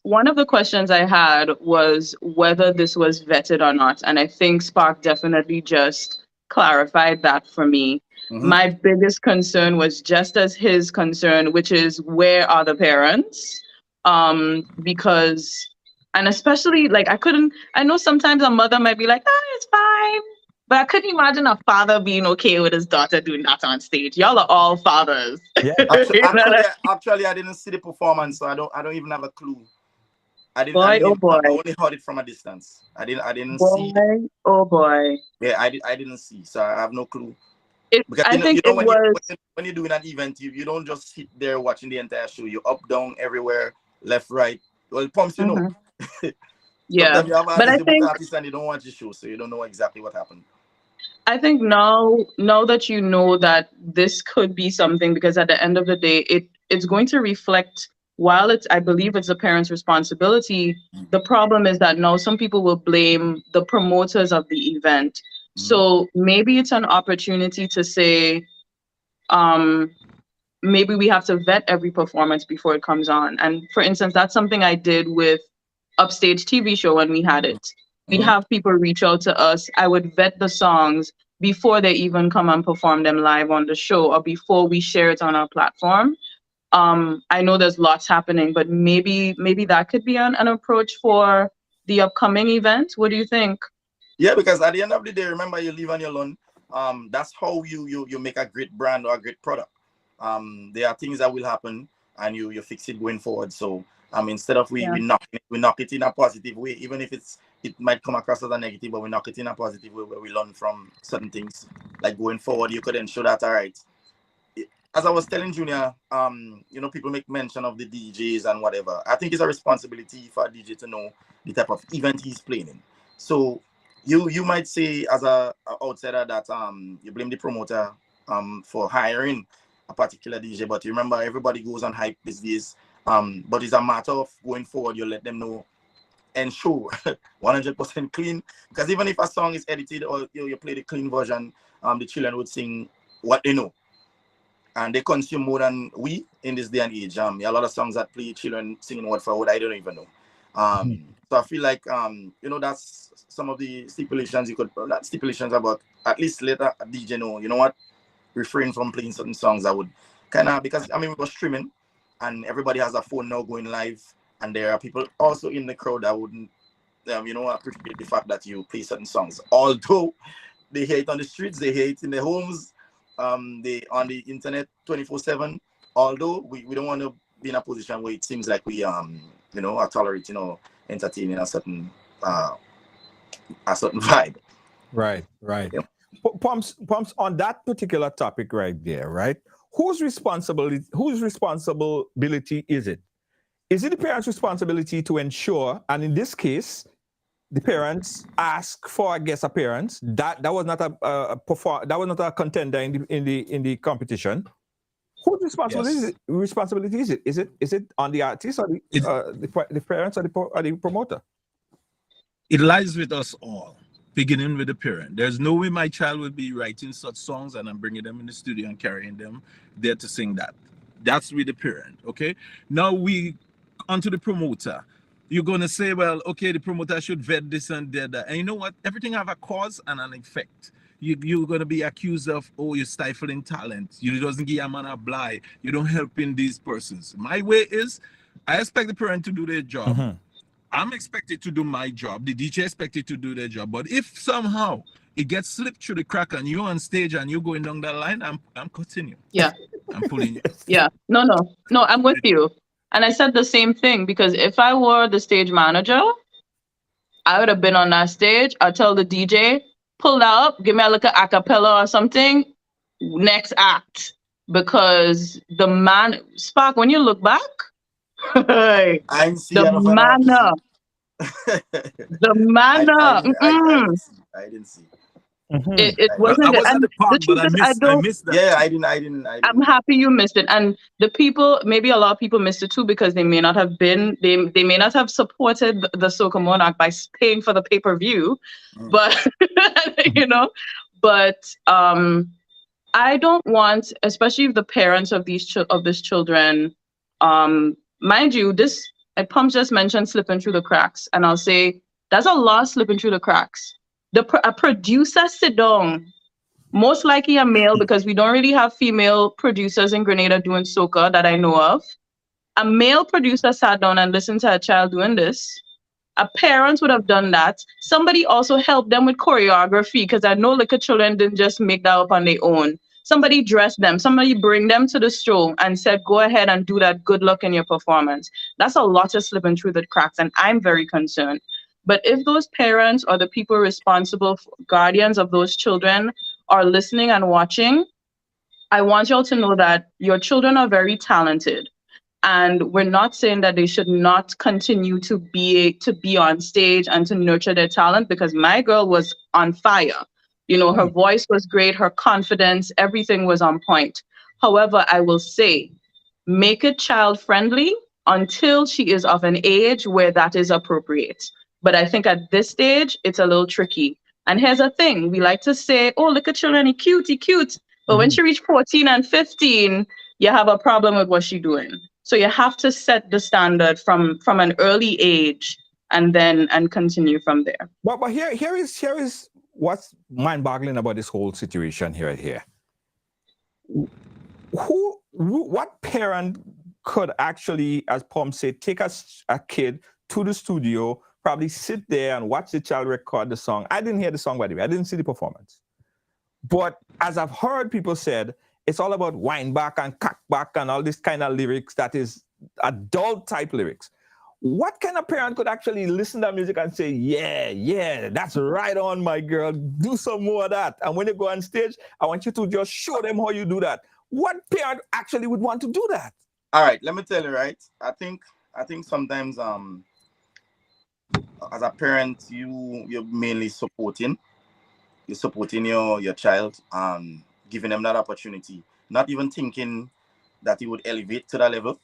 One of the questions I had was whether this was vetted or not. And I think Spark definitely just clarified that for me. My biggest concern was just as his concern, which is where are the parents? Because, and especially I know sometimes a mother might be like, it's fine. But I couldn't imagine a father being okay with his daughter doing that on stage. Y'all are all fathers. Yeah. Actually, I didn't see the performance, so I don't even have a clue I Boy, oh didn't, boy. I only heard it from a distance. I didn't see. Boy, oh boy. Yeah, I didn't see, so I have no clue. Because I think it when was. when you're doing an event, you don't just sit there watching the entire show. You up, down, everywhere, left, right. Well, pumps, Mhm. Yeah, Sometimes you have but artists, you book artists and you don't watch the show, so you don't know exactly what happened. I think now that you know that this could be something, because at the end of the day, it's going to reflect. While I believe it's the parents' responsibility. The problem is that now some people will blame the promoters of the event. Mhm. So maybe it's an opportunity to say, um, maybe we have to vet every performance before it comes on. And for instance, that's something I did with Upstage TV show when we had it. We'd Mhm. have people reach out to us. I would vet the songs before they even come and perform them live on the show or before we share it on our platform. I know there's lots happening, but maybe that could be an approach for the upcoming event. What do you think? Yeah, because at the end of the day, remember you live on your own. That's how you make a great brand or a great product. There are things that will happen and you fix it going forward. So instead of Yeah. we knock it in a positive way, even if it might come across as a negative, but we knock it in a positive way where we learn from certain things. Like going forward, you could ensure that all right. As I was telling Junior, people make mention of the DJs and whatever. I think it's a responsibility for a DJ to know the type of event he's playing in. So you might say as a outsider that you blame the promoter for hiring a particular DJ, but remember everybody goes on hype these days. But it's a matter of going forward, you let them know, ensure 100% clean. Because even if a song is edited or you play the clean version, the children would sing what they know. And they consume more than we in this day and age. A lot of songs that play children singing word for word, I don't even know. So I feel like that's some of the stipulations you could not stipulations about at least later a DJ know, you know what, refrain from playing certain songs that would kind of, because we were streaming and everybody has a phone now going live, and there are people also in the crowd that wouldn't appreciate the fact that you play certain songs, although they hear it on the streets, they hear it in their homes, they on the internet 24/7. Although we don't want to be in a position where it seems like we are tolerating or entertaining a certain vibe. Right. Yeah. Pumps on that particular topic right there, right? Whose responsibility is it? Is it the parents' responsibility to ensure, and in this case, the parents ask for a guest appearance. That was not a contender in the competition. Whose responsibility is it? Is it on the artist or the parents or the promoter? It lies with us all, beginning with the parent. There's no way my child will be writing such songs and I'm bringing them in the studio and carrying them there to sing that. That's with the parent, okay? Now we onto the promoter. You're going to say, well, okay, the promoter should vet this and that. And you know what? Everything have a cause and an effect. You're going to be accused of, oh, you're stifling talent. You doesn't give a man a blind. You don't help in these persons. My way is, I expect the parent to do their job. Mm-hmm. I'm expected to do my job. The DJ expected to do their job. But if somehow it gets slipped through the crack and you're on stage and you're going down that line, I'm cutting you. Yeah. I'm pulling you. Yeah. No, I'm with you. And I said the same thing, because if I were the stage manager, I would have been on that stage. I'd tell the DJ, pull that up, give me a little acapella or something, next act. Because the man, Spark, when you look back, I ain't see the manner. The manner. I didn't see. Mm-hmm. It wasn't. I was at the park, but I missed that. Yeah, I didn't. I'm happy you missed it, and the people, maybe a lot of people missed it too, because they may not have been, they may not have supported the Soca Monarch by paying for the pay-per-view, but but I don't want, especially if the parents of these children, mind you, this Pumps just mentioned slipping through the cracks, and I'll say that's a lot slipping through the cracks. A producer sit down, most likely a male, because we don't really have female producers in Grenada doing soca that I know of. A male producer sat down and listened to a child doing this. A parent would have done that. Somebody also helped them with choreography, because I know little children didn't just make that up on their own. somebody dressed them, somebody bring them to the show and said, go ahead and do that, good luck in your performance. That's a lot of slipping through the cracks, and I'm very concerned. But if those parents or the people responsible, guardians of those children, are listening and watching, I want y'all to know that your children are very talented. And we're not saying that they should not continue to be on stage and to nurture their talent, because my girl was on fire. You know, her voice was great, her confidence, everything was on point. However, I will say, make it child friendly until she is of an age where that is appropriate. But I think at this stage, it's a little tricky. And here's the thing, we like to say, oh, look at children, he cute. But when she reached 14 and 15, you have a problem with what she's doing. So you have to set the standard from an early age and continue from there. But here is what's mind-boggling about this whole situation here. What parent could actually, as Pom said, take a kid to the studio, probably sit there and watch the child record the song? I didn't hear the song, by the way. I didn't see the performance. But as I've heard people said, it's all about wind back and cock back and all this kind of lyrics that is adult type lyrics. What kind of parent could actually listen to that music and say, yeah, that's right on, my girl, do some more of that. And when you go on stage, I want you to just show them how you do that. What parent actually would want to do that? All right, let me tell you, right? I think sometimes as a parent, you're mainly supporting your child, giving them that opportunity, not even thinking that he would elevate to that level.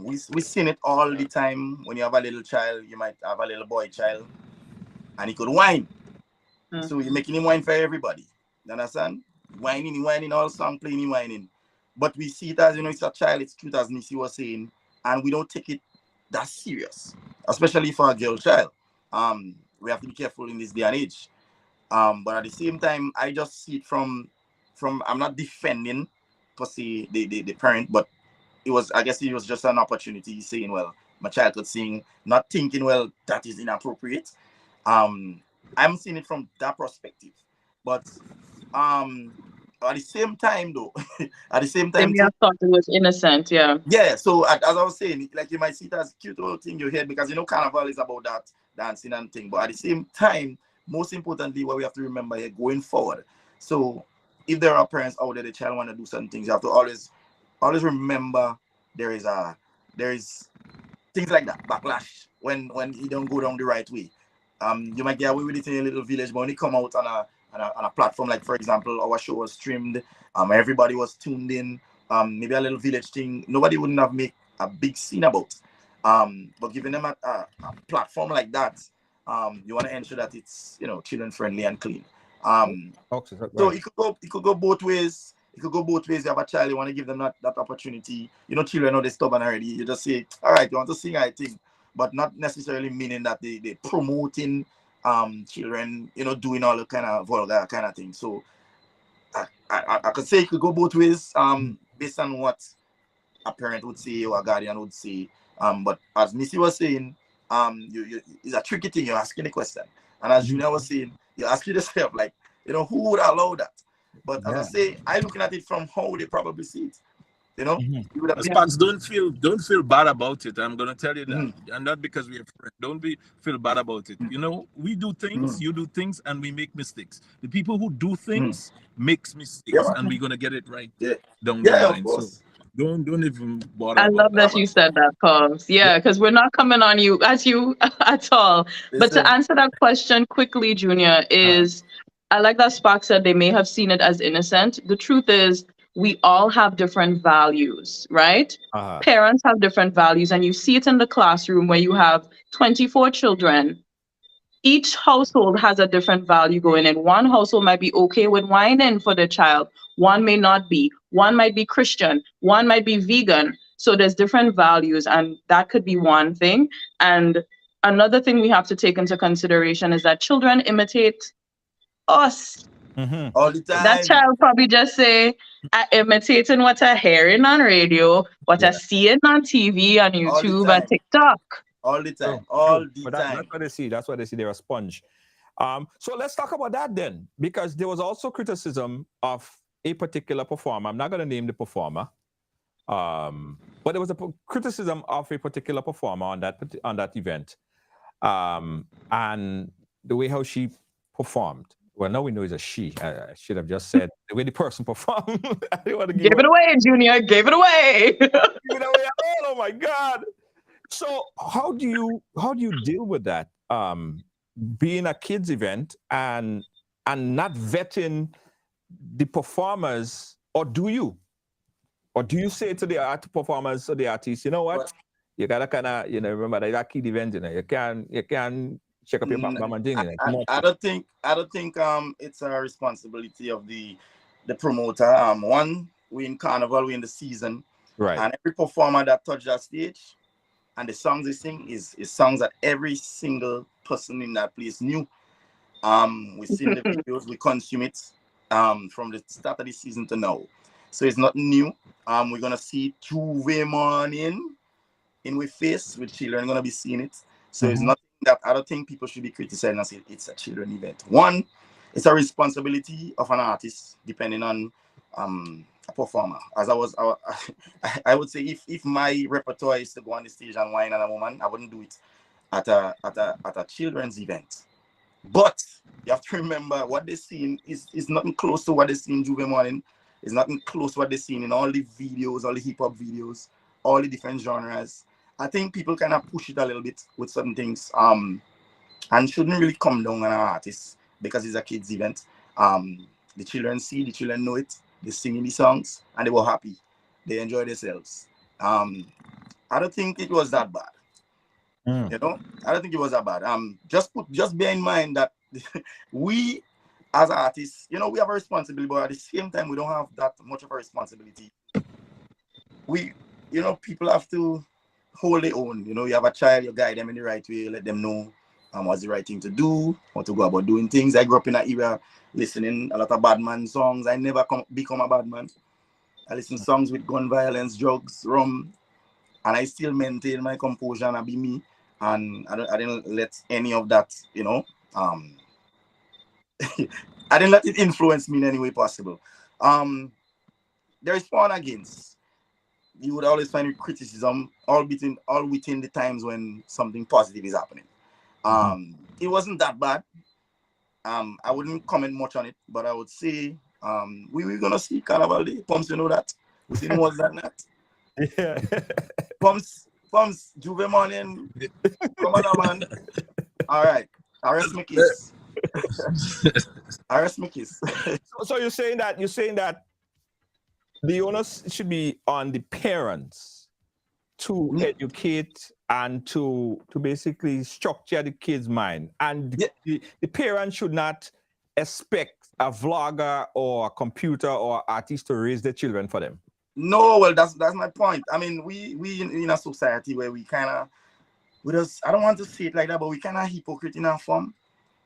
We seen it all the time. When you have a little child, you might have a little boy child, and he could whine. So you're making him whine for everybody. You understand? Whining, all song playing, whining. But we see it as, it's a child, it's cute, as Missy was saying, and we don't take it that serious, especially for a girl child. We have to be careful in this day and age. But at the same time, I just see it from I'm not defending per se the parent, but I guess it was just an opportunity, saying, well, my child could sing, not thinking, well, that is inappropriate. I'm seeing it from that perspective. But at the same time though, I thought it was innocent, yeah. Yeah, so as I was saying, like, you might see it as a cute little thing you hear, because carnival is about that dancing and thing. But at the same time, most importantly, what we have to remember here going forward. So if there are parents out there, the child want to do certain things, you have to always remember there is things like that, backlash, when you don't go down the right way. You might get away with it in a little village, but when you come out on a platform, like for example, our show was streamed, everybody was tuned in, maybe a little village thing, nobody wouldn't have made a big scene about. But giving them a platform like that, you want to ensure that it's children friendly and clean. So it could go both ways. It could go both ways. You have a child, you want to give them that opportunity. Children know they're stubborn already. You just say, all right, you want to sing, I think, but not necessarily meaning that they promoting children, doing all the kind of vulgar kind of thing. So I could say it could go both ways, based on what a parent would say or a guardian would say. But as Missy was saying, it's a tricky thing. You're asking the question, and as Junior was saying, you're asking yourself, like, who would allow that? But as I say, I'm looking at it from how they probably see it. Sparks, don't feel bad about it. I'm gonna tell you that, and not because we're friends. Don't feel bad about it. We do things, you do things, and we make mistakes. The people who do things makes mistakes, and we're gonna get it right down the line. So don't even bother. I love that you said that, Poms. Yeah, because we're not coming on you at all. But to answer that question quickly, Junior, is I like that Spark said they may have seen it as innocent. The truth is, we all have different values, right? Parents have different values, and you see it in the classroom where you have 24 children. Each household has a different value going in. One household might be okay with whining for their child. One may not be. One might be Christian. One might be vegan. So there's different values, and that could be one thing. And another thing we have to take into consideration is that children imitate us. All the time. That child probably just say, I'm imitating what I hearing on radio, what I seeing on TV, on YouTube, and TikTok. All the time. All the time. That's what they see. That's what they see. They're a sponge. So let's talk about that then, because there was also criticism of a particular performer. I'm not going to name the performer, but there was a criticism of a particular performer on that event, and the way how she performed. Well, now we know it's a she. I should have just said the way the person performed. I didn't want to Give it away, Junior. Give it away. give it away at all. Oh my God! So how do you deal with that? Being a kids event and not vetting the performers, or do you? Or do you say to the art performers or the artists, you know what? You gotta kind of, remember that kid event, you can check up your back and thing. I don't think it's a responsibility of the promoter. One, we in carnival, we in the season, right? And every performer that touch that stage and the songs they sing is songs that every single person in that place knew. We seen the videos, we consume it from the start of the season to now. So it's not new. We're gonna see Juve Morning in with face with children gonna be seeing it. So it's nothing that I don't think people should be criticizing and say it's a children event. One, it's a responsibility of an artist depending on a performer. As I would say if my repertoire is to go on the stage and whine at a woman, I wouldn't do it at a children's event. But you have to remember what they're seeing is nothing close to what they see in Juve Morning. It's nothing close to what they're seeing in all the videos, all the hip-hop videos, all the different genres. I think people kind of push it a little bit with certain things and shouldn't really come down on an artist because it's a kids event. The children see, the children know it, they're singing the songs and they were happy. They enjoy themselves. I don't think it was that bad. I don't think it was that bad. Just bear in mind that we as artists, we have a responsibility, but at the same time, we don't have that much of a responsibility. We, people have to hold their own. You have a child, you guide them in the right way, let them know what's the right thing to do, how to go about doing things. I grew up in an era listening a lot of bad man songs. I never become a bad man. I listen to songs with gun violence, drugs, rum, and I still maintain my composure and I be me. And I didn't let any of that, I didn't let it influence me in any way possible. There is for and against. You would always find criticism all within the times when something positive is happening. It wasn't that bad. I wouldn't comment much on it, but I would say we were gonna see Carnival Day. Pumps, you know that. We seen more than that. Yeah. Pumps, Juve Morning. Come on, man. All right. Arrest my kiss. Arrest my kiss. So you're saying that the onus should be on the parents to educate and to basically structure the kid's mind. And the parents should not expect a vlogger or a computer or artist to raise their children for them. No, well, that's my point. I mean, we in a society where we kind of, I don't want to say it like that, but we kind of hypocrite in our form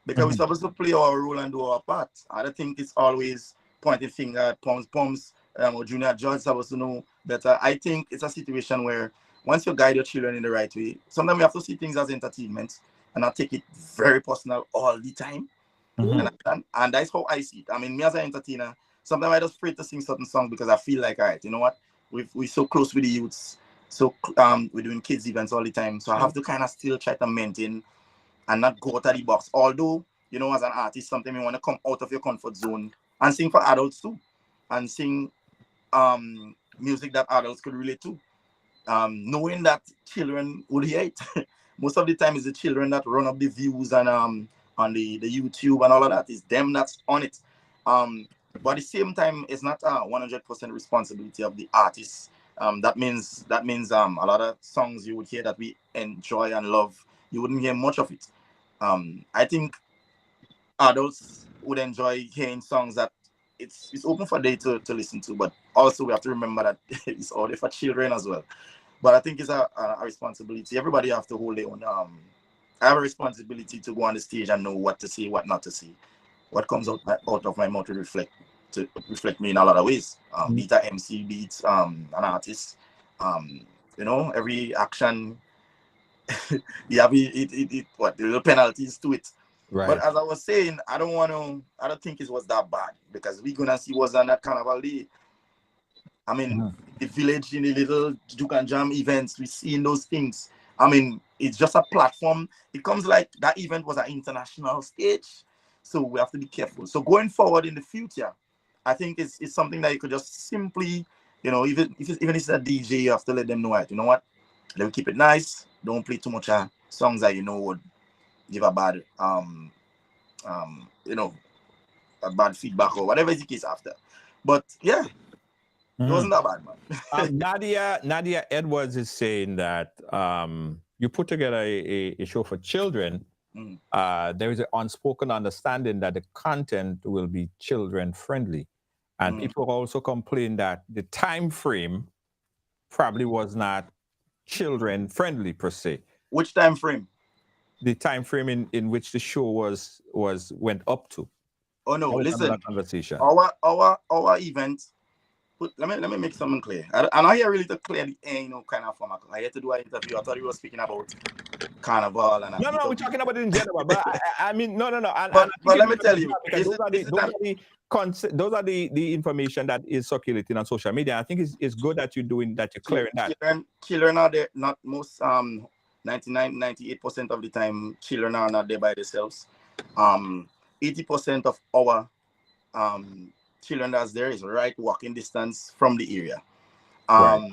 because we're supposed to play our role and do our part. I don't think it's always pointing finger at Pumps, or junior judge supposed to know better. I think it's a situation where once you guide your children in the right way, sometimes we have to see things as entertainment and not take it very personal all the time. And that's how I see it. I mean, me as an entertainer, sometimes I just afraid to sing certain songs because I feel like, all right, you know what? We're so close with the youths. So we're doing kids events all the time. So I have to kind of still try to maintain and not go out of the box. Although, as an artist, sometimes you want to come out of your comfort zone and sing for adults too. And sing music that adults could relate to. Knowing that children would hear it. Most of the time it's the children that run up the views and on the YouTube and all of that. It's them that's on it. But at the same time, it's not 100% responsibility of the artist. That means a lot of songs you would hear that we enjoy and love, you wouldn't hear much of it. I think adults would enjoy hearing songs that it's open for them to listen to, but also we have to remember that it's all there for children as well. But I think it's a responsibility. Everybody have to hold their own. I have a responsibility to go on the stage and know what to say, what not to say. What comes out of my mouth to reflect me in a lot of ways. Be it an MC, be it an artist. Every action, you have the little penalties to it. Right. But as I was saying, I don't think it was that bad because we're gonna see what's on that carnival day. I mean, the village in the little Juke and Jam events, we seeing those things. I mean, it's just a platform. It comes like that event was an international stage. So we have to be careful. So going forward in the future, I think it's something that you could just simply, even if it's a DJ, you have to let them know it. You know what? Let me keep it nice. Don't play too much songs that would give a bad a bad feedback or whatever is the case after. But yeah, it wasn't that bad, man. Nadia Edwards is saying that you put together a show for children. There is an unspoken understanding that the content will be children friendly, and people also complain that the time frame probably was not children friendly per se. Which time frame? The time frame in which the show went up to. Oh no! Listen, conversation. Our event. Let me make something clear. I'm not here really to clear the air, kind of format. I had to do an interview. I thought you were speaking about carnival and. No, we're talking about it in general. But I mean, no. But let me tell you, those are the information that is circulating on social media. I think it's good that you're clearing that. Children are there. Not most 98% of the time, children are not there by themselves. 80% of our children that's there is right walking distance from the area. Right.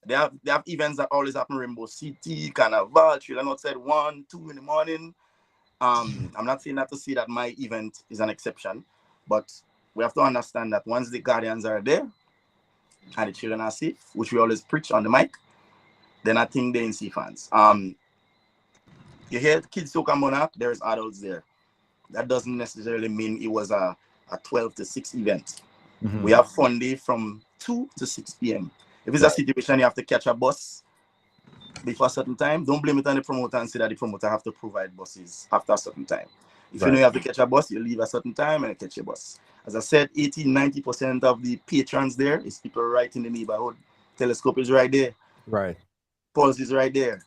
They have events that always happen in Rainbow City, Carnival, children outside 1, 2 in the morning. I'm not saying that to say that my event is an exception, but we have to understand that once the guardians are there and the children are safe, which we always preach on the mic, then I think they're in safe hands. You hear Kids Soca Monarch, there's adults there. That doesn't necessarily mean it was a 12 to 6 event. We have fun day from 2 to 6 p.m. If it's a situation you have to catch a bus before a certain time, don't blame it on the promoter and say that the promoter have to provide buses after a certain time. If you know you have to catch a bus, you leave a certain time and you catch your bus. As I said, 80-90% of the patrons there is people right in the neighborhood. Telescope is right there. Right. Pulse is right there.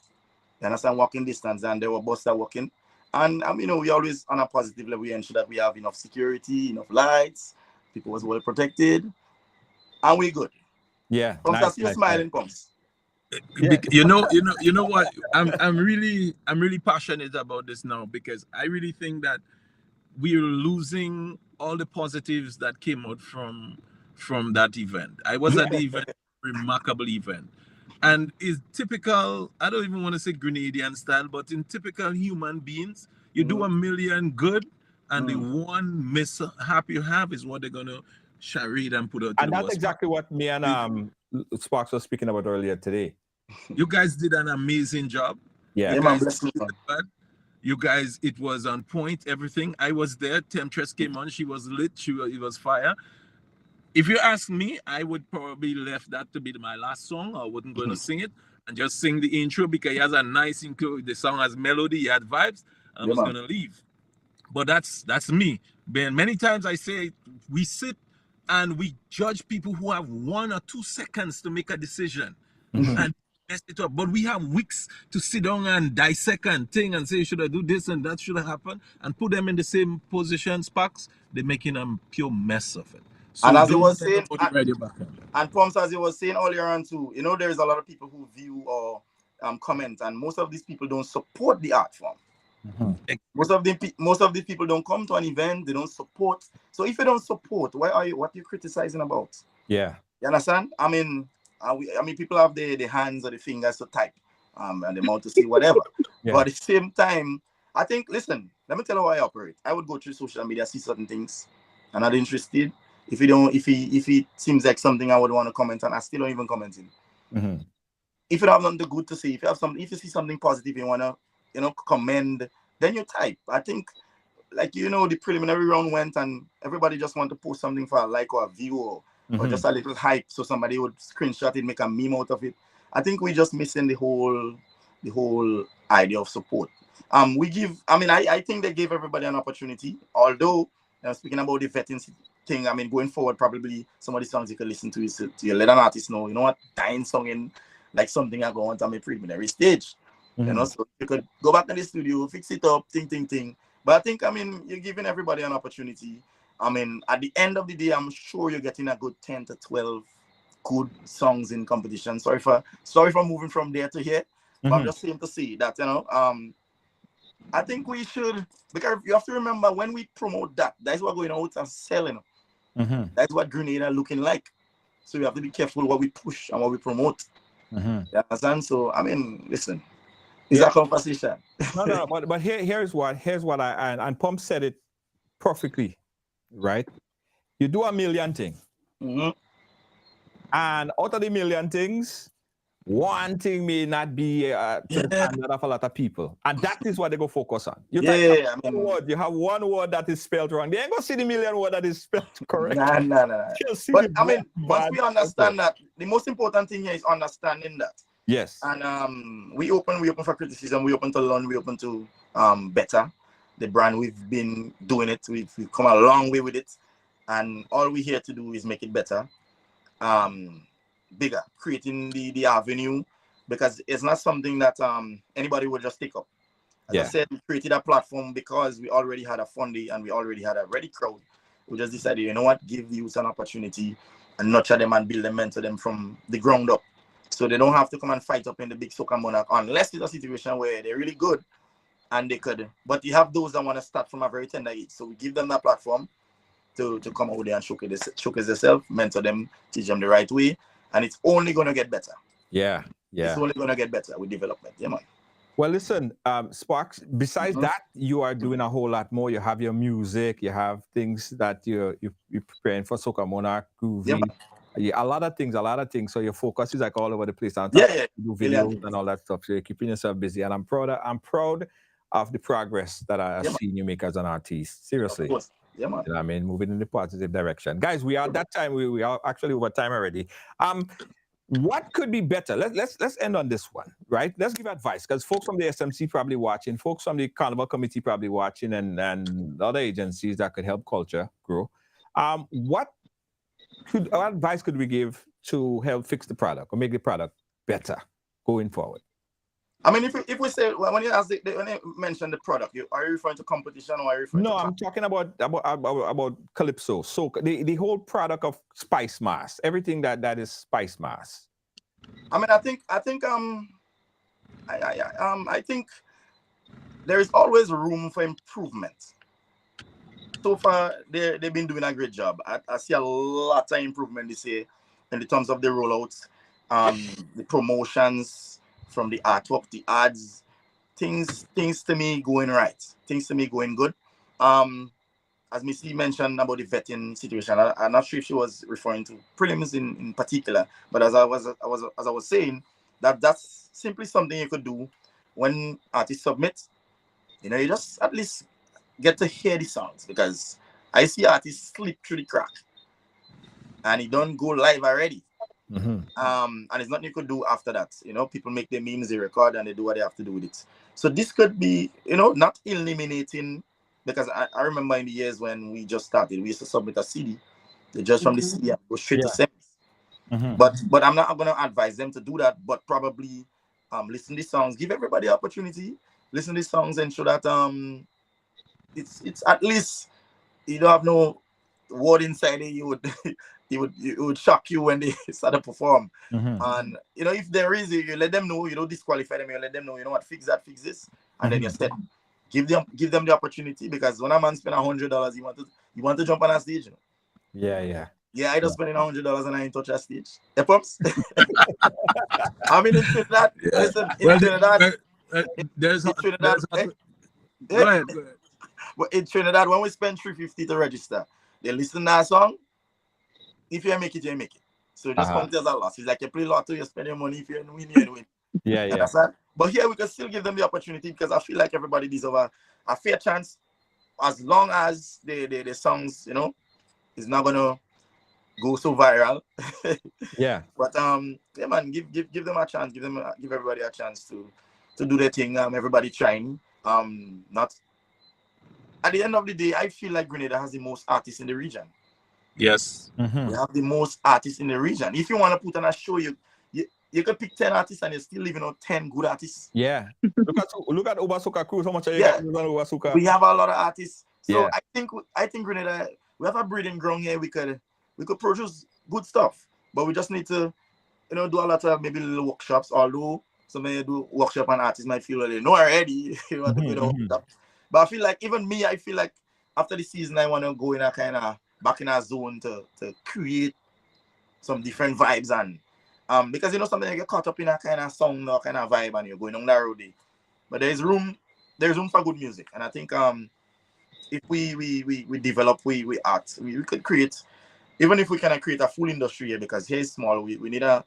You understand? Walking distance, and there were buses that walking. And we always on a positive level, we ensure that we have enough security, enough lights, people was well protected, and we good. Yeah. Nice, smiling comes. Yeah. You know what? I'm really passionate about this now because I really think that we're losing all the positives that came out from that event. I was at the event, remarkable event. And it's typical, I don't even want to say Grenadian style, but in typical human beings, you do a million good, and the one mishap you have is what they're going to charade and put out. And that's exactly what me and Sparks was speaking about earlier today. You guys did an amazing job. Yeah. You guys, it was on point, everything. I was there. Temptress came on. She was lit. It was fire. If you ask me, I would probably left that to be my last song. I wasn't going to sing it and just sing the intro because it has a nice intro. The song has melody, it had vibes. I was going to leave. But that's me. Ben, many times I say we sit and we judge people who have 1 or 2 seconds to make a decision and mess it up. But we have weeks to sit down and dissect and think and say, should I do this and that should have happened, and put them in the same position, Sparks. They're making a pure mess of it. So and as he was saying, and Pumps, as he was saying earlier on too, there's a lot of people who view or comment, and most of these people don't support the art form. Most of the people don't come to an event, they don't support. So if you don't support, what are you criticizing about? Yeah. You understand? I mean, people have the hands or the fingers to type, and the mouth to say whatever. But at the same time, I think, listen, let me tell you how I operate. I would go through social media, see certain things, I'm not interested. If it seems like something I would want to comment on, I still don't even comment in. If you have nothing good to say, if you see something positive you want to, commend, then you type. I think, the preliminary round went and everybody just want to post something for a like or a view or just a little hype, so somebody would screenshot it, make a meme out of it. I think we're just missing the whole idea of support. I think they gave everybody an opportunity, although speaking about the vetting thing, going forward, probably some of the songs you can listen to is to let an artist know, you know what, dying song in like something I go on my preliminary stage. So you could go back to the studio, fix it up, ting. But I think, I mean, you're giving everybody an opportunity. I mean, at the end of the day, I'm sure you're getting a good 10 to 12 good songs in competition. Sorry for moving from there to here. But I'm just saying to say that, you know, I think we should, because you have to remember when we promote that's what going out and selling. That's what Grenada looking like. So we have to be careful what we push and what we promote. You understand? So I mean, listen, it's a conversation. No, but here's what I and Pump said it perfectly, right? You do a million things, and out of the million things, one thing may not be to the standard of a lot of people, and that is what they go focus on. You have one word that is spelled wrong. They ain't gonna see the million word that is spelled correct. Nah. But I mean, once we understand that, the most important thing here is understanding that. Yes. And we open for criticism. We open to learn. We open to better the brand. We've been doing it. We've come a long way with it, and all we're here to do is make it better. Bigger, creating the avenue, because it's not something that anybody would just take up. As I said, we created a platform because we already had a funding and we already had a ready crowd. We just decided, you know what, give the youth an opportunity and nurture them and build them, mentor them from the ground up, so they don't have to come and fight up in the big Soca Monarch unless it's a situation where they're really good and they could. But you have those that want to start from a very tender age, so we give them that platform to come out there and showcase themselves, mentor them, teach them the right way. And it's only going to get better. Yeah. It's only going to get better with development. Yeah, man. Well, listen, Sparks, besides that, you are doing a whole lot more. You have your music. You have things that you're preparing for Soca Monarch, Groovy. A lot of things. So your focus is like all over the place. And you do videos and all that stuff. So you're keeping yourself busy. And I'm proud of the progress that I've seen you make as an artist. Seriously. Of course. Yeah, man. You know what I mean? Moving in the positive direction. Guys, we are at that time. We are actually over time already. What could be better? Let's end on this one, right? Let's give advice, because folks from the SMC probably watching, folks from the Carnival Committee probably watching, and other agencies that could help culture grow. What advice could we give to help fix the product or make the product better going forward? I mean, if we say, well, when you mention the product, are you referring to competition or are you referring to? No, I'm talking about Calypso. So the whole product of Spice Mass, everything that is Spice Mass. I mean, I think there is always room for improvement. So far, they've been doing a great job. I see a lot of improvement this year in the terms of the rollouts, the promotions, from the artwork, the ads, things to me going right, things to me going good. As Missy mentioned about the vetting situation, I'm not sure if she was referring to prelims in particular, but as I was saying, that's simply something you could do when artists submit. You know, you just at least get to hear the songs, because I see artists slip through the crack and he don't go live already. And it's nothing you could do after that. You know, people make their memes, they record, and they do what they have to do with it. So this could be, you know, not eliminating, because I remember in the years when we just started, we used to submit a CD, they just from the CD and go straight to semis. But I'm not going to advise them to do that, but probably listen to the songs, give everybody an opportunity, listen to the songs, and show that it's at least you don't have no word inside it. It would shock you when they start to perform. And you know, if there is, you let them know, you don't disqualify them, you let them know, you know what, fix that, fix this, and then you said give them the opportunity, because when a man spend $100, you want to jump on a stage, you know? I just spending $100 and I ain't touch a stage. Hey, Pops. I mean, in Trinidad, listen, in Trinidad, Go ahead. But in Trinidad, when we spend $350 to register, they listen to that song. If you make it, you make it. So just count it as a loss. It's like you play lotto, you spend your money. If you win, you win. Understand? But here we can still give them the opportunity, because I feel like everybody deserves a fair chance, as long as the songs, you know, is not gonna go so viral. But yeah, man, give them a chance. Give everybody a chance to do their thing. Everybody trying. Not at the end of the day, I feel like Grenada has the most artists in the region. Yes. We have the most artists in the region. If you want to put on a show, you you could pick 10 artists and you're still leaving out 10 good artists. Yeah. Look at Obasuka Cruz. How much are you Yeah. getting on Obasuka? We have a lot of artists. So Yeah. I think Grenada, we have a breeding ground here. We could produce good stuff, but we just need to, do a lot of maybe little workshops. Although some of you do workshop and artists might feel like they know already. You want to go to workshop. But I feel like even me, I feel like after the season, I want to go in a kind of back in a zone to create some different vibes and because something you get caught up in a kind of song or kind of vibe and you're going on that road. But there's room for good music, and I think if we develop, we act, we could create, even if we cannot create a full industry here, because here is small. We need I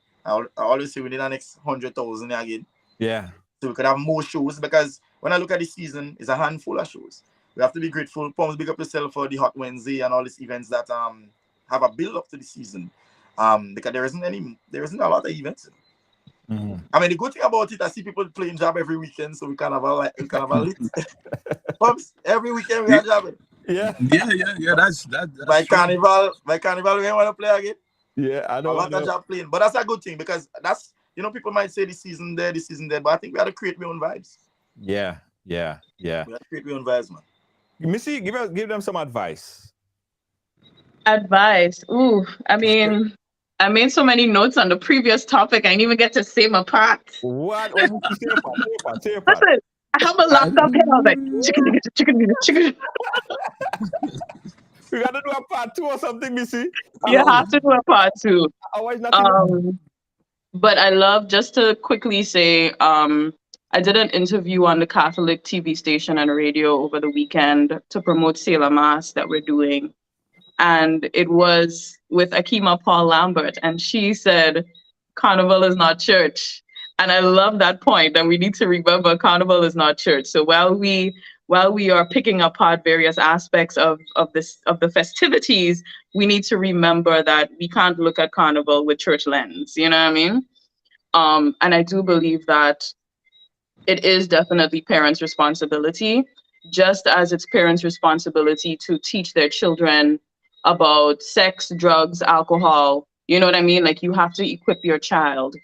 always say we need an next 100,000 again. Yeah. So we could have more shows, because when I look at the season, it's a handful of shows. We have to be grateful. Palms, big up yourself for the Hot Wednesday and all these events that have a build up to the season. Because there isn't a lot of events. I mean, the good thing about it, I see people playing job every weekend, so we kind of lit. Pops, every weekend we are jabbing. Yeah. That's By true. carnival, we ain't want to play again. Yeah, I know. A lot of job playing, but that's a good thing, because that's, people might say this season there, but I think we have to create our own vibes. Yeah. We have to create our own vibes, man. Missy, give them some advice. Advice. Ooh, I mean, I made so many notes on the previous topic. I didn't even get to say my part. What? Say your part. Listen, I have a laptop here. I was like, chicken. We gotta do a part 2 or something, Missy. You have to do a part 2. Otherwise, nothing. But I love, just to quickly say, I did an interview on the Catholic TV station and radio over the weekend to promote Sailor Mass that we're doing. And it was with Akima Paul Lambert, and she said, Carnival is not church. And I love that point, that we need to remember Carnival is not church. So while we are picking apart various aspects of the festivities, we need to remember that we can't look at Carnival with church lens. You know what I mean? And I do believe that it is definitely parents' responsibility, just as it's parents' responsibility to teach their children about sex, drugs, alcohol. You know what I mean? Like, you have to equip your child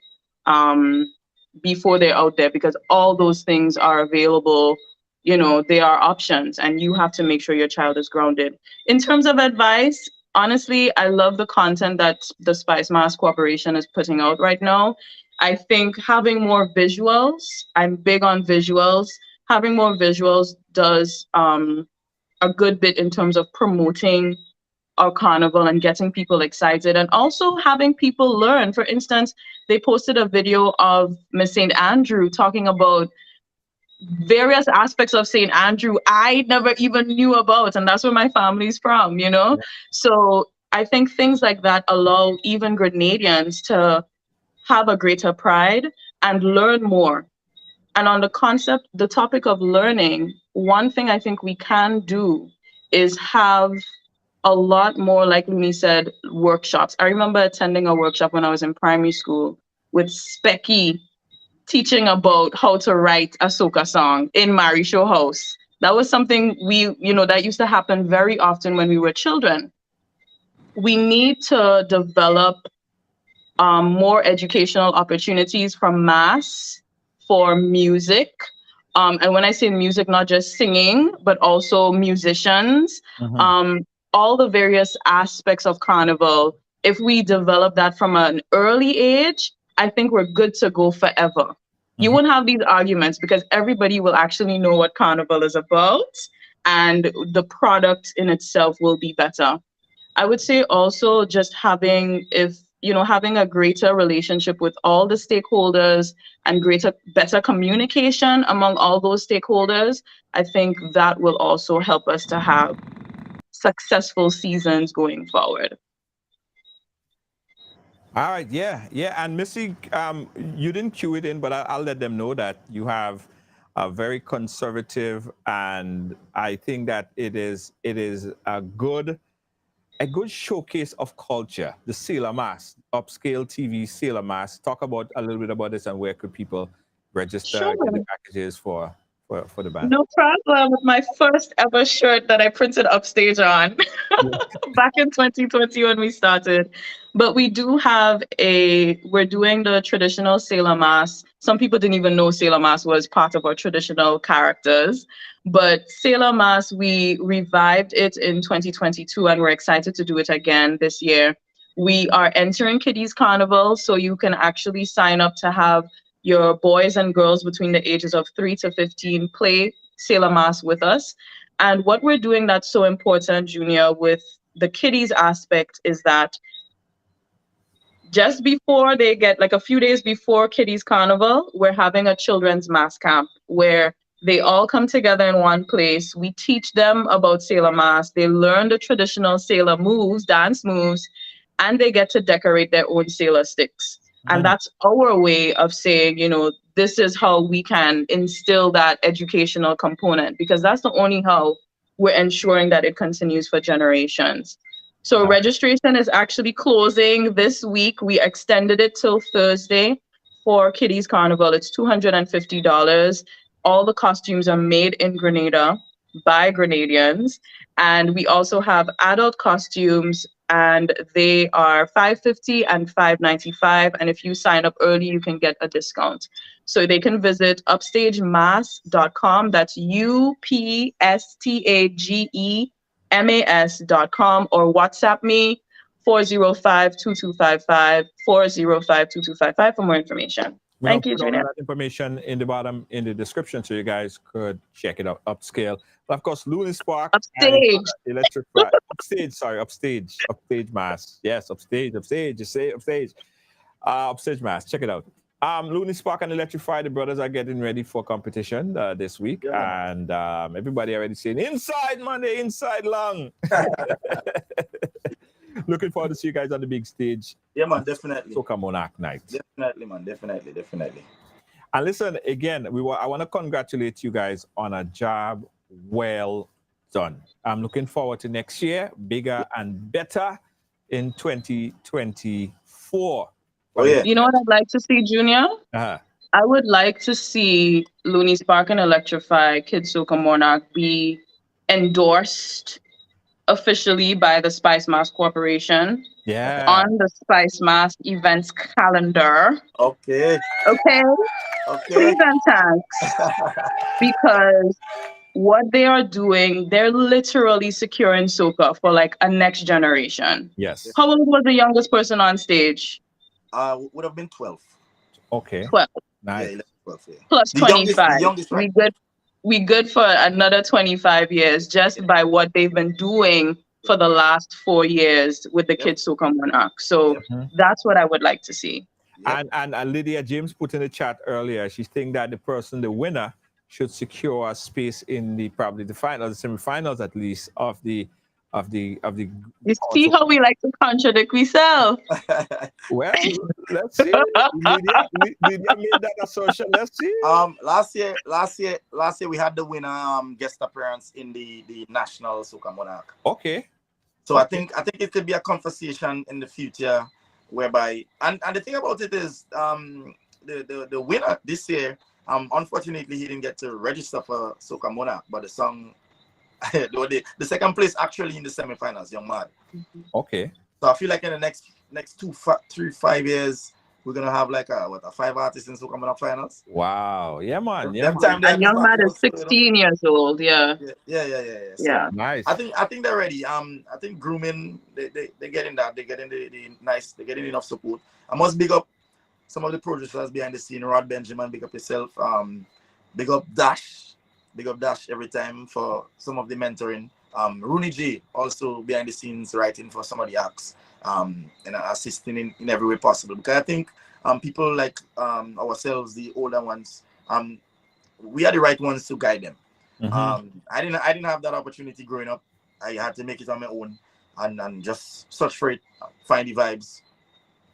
before they're out there, because all those things are available. They are options, and you have to make sure your child is grounded. In terms of advice, honestly, I love the content that the Spice Mass Corporation is putting out right now. I think having more visuals, I'm big on visuals. Having more visuals does a good bit in terms of promoting our carnival and getting people excited, and also having people learn. For instance, they posted a video of Miss St. Andrew talking about various aspects of St. Andrew I never even knew about, and that's where my family's from, Yeah. So I think things like that allow even Grenadians to have a greater pride and learn more. And on the topic of learning, one thing I think we can do is have a lot more, like Luni said, workshops. I remember attending a workshop when I was in primary school with Specky teaching about how to write a soca song in Mary Show House. That was something that used to happen very often when we were children. We need to develop more educational opportunities from Mass for music. And when I say music, not just singing, but also musicians, all the various aspects of Carnival. If we develop that from an early age, I think we're good to go forever. You won't have these arguments, because everybody will actually know what Carnival is about, and the product in itself will be better. I would say also just having a greater relationship with all the stakeholders and better communication among all those stakeholders, I think that will also help us to have successful seasons going forward. All right, yeah. And Missy, you didn't cue it in, but I'll let them know that you have a very conservative, and I think that it is a good showcase of culture. The Sailor Mass, upscale TV Sailor Mass. Talk about a little bit about this, and where could people register, Sure. get the packages for for the band. No problem. With my first ever shirt that I printed upstage on back in 2020 when we started. But we do have we're doing the traditional Sailor Mask. Some people didn't even know Sailor Mask was part of our traditional characters. But Sailor Mask, we revived it in 2022 and we're excited to do it again this year. We are entering Kiddies Carnival, so you can actually sign up to have your boys and girls between the ages of 3 to 15 play Sailor Mask with us. And what we're doing that's so important, Junior, with the kiddies aspect is that just before they get, like a few days before Kiddies Carnival, we're having a children's mask camp where they all come together in one place. We teach them about Sailor Mask. They learn the traditional sailor moves, dance moves, and they get to decorate their own sailor sticks. And that's our way of saying, this is how we can instill that educational component, because that's the only how we're ensuring that it continues for generations. So registration is actually closing this week. We extended it till Thursday for Kiddies Carnival. It's $250. All the costumes are made in Grenada by Grenadians. And we also have adult costumes, and they are $550 and $595. And if you sign up early, you can get a discount. So they can visit upstagemass.com. That's upstagemas.com, or WhatsApp me 405-2255, 405-2255 for more information. Thank you, Put all Junior. that information in the bottom in the description so you guys could check it out. Upscale. But of course, Luni Spark. Upstage. Electrify. Upstage mask. Yes, upstage. You say upstage. Upstage mask. Check it out. Luni Spark and Electrify, the brothers are getting ready for competition this week. Yeah. And everybody already saying, inside Monday, inside long. Looking forward to see you guys on the big stage. Yeah, man, definitely. Soca Monarch night. Definitely, man. Definitely. And listen, again, I want to congratulate you guys on a job well done. I'm looking forward to next year, bigger and better in 2024. Oh, yeah. You know what I'd like to see, Junior? Uh-huh. I would like to see Luni Spark and Electrify Kids Soca Monarch be endorsed officially by the Spice Mask Corporation. Yeah. On the Spice Mask events calendar. Okay. Please and thanks. Because what they are doing, they're literally securing soca for like a next generation. Yes. How old was the youngest person on stage? Would have been 12. Okay. 12. Nice. Yeah, 12, yeah. Plus The 25. youngest, right? We good for another 25 years just by what they've been doing for the last 4 years with the Kids Soca Monarch. So that's what I would like to see. Yep. And Lydia James put in the chat earlier, she's thinking that the winner, should secure a space in probably the finals, the semifinals at least of the. You see how we like to contradict ourselves. Well, let's see. Lydia made that assertion. Let's see. Last year we had the winner guest appearance in the National Soca Monarch. Okay. So I think it could be a conversation in the future whereby and the thing about it is the winner this year, unfortunately he didn't get to register for Soca Monarch, but the song the second place actually in the semifinals, Young Mad. Okay. So I feel like in the next 5 years we're gonna have like a 5 artists in Soca Monarch finals. Wow. Yeah, man. Yeah. And Young Mad is 16 years old. Yeah. So nice. I think they're ready. I think grooming they're getting that. They're getting they're getting enough support. I must big up some of the producers behind the scene. Rod Benjamin, big up yourself. Big up Dash every time for some of the mentoring. Rooney J also behind the scenes writing for some of the acts and assisting in every way possible. Because I think people like ourselves, the older ones, we are the right ones to guide them. I didn't have that opportunity growing up. I had to make it on my own and just search for it, find the vibes,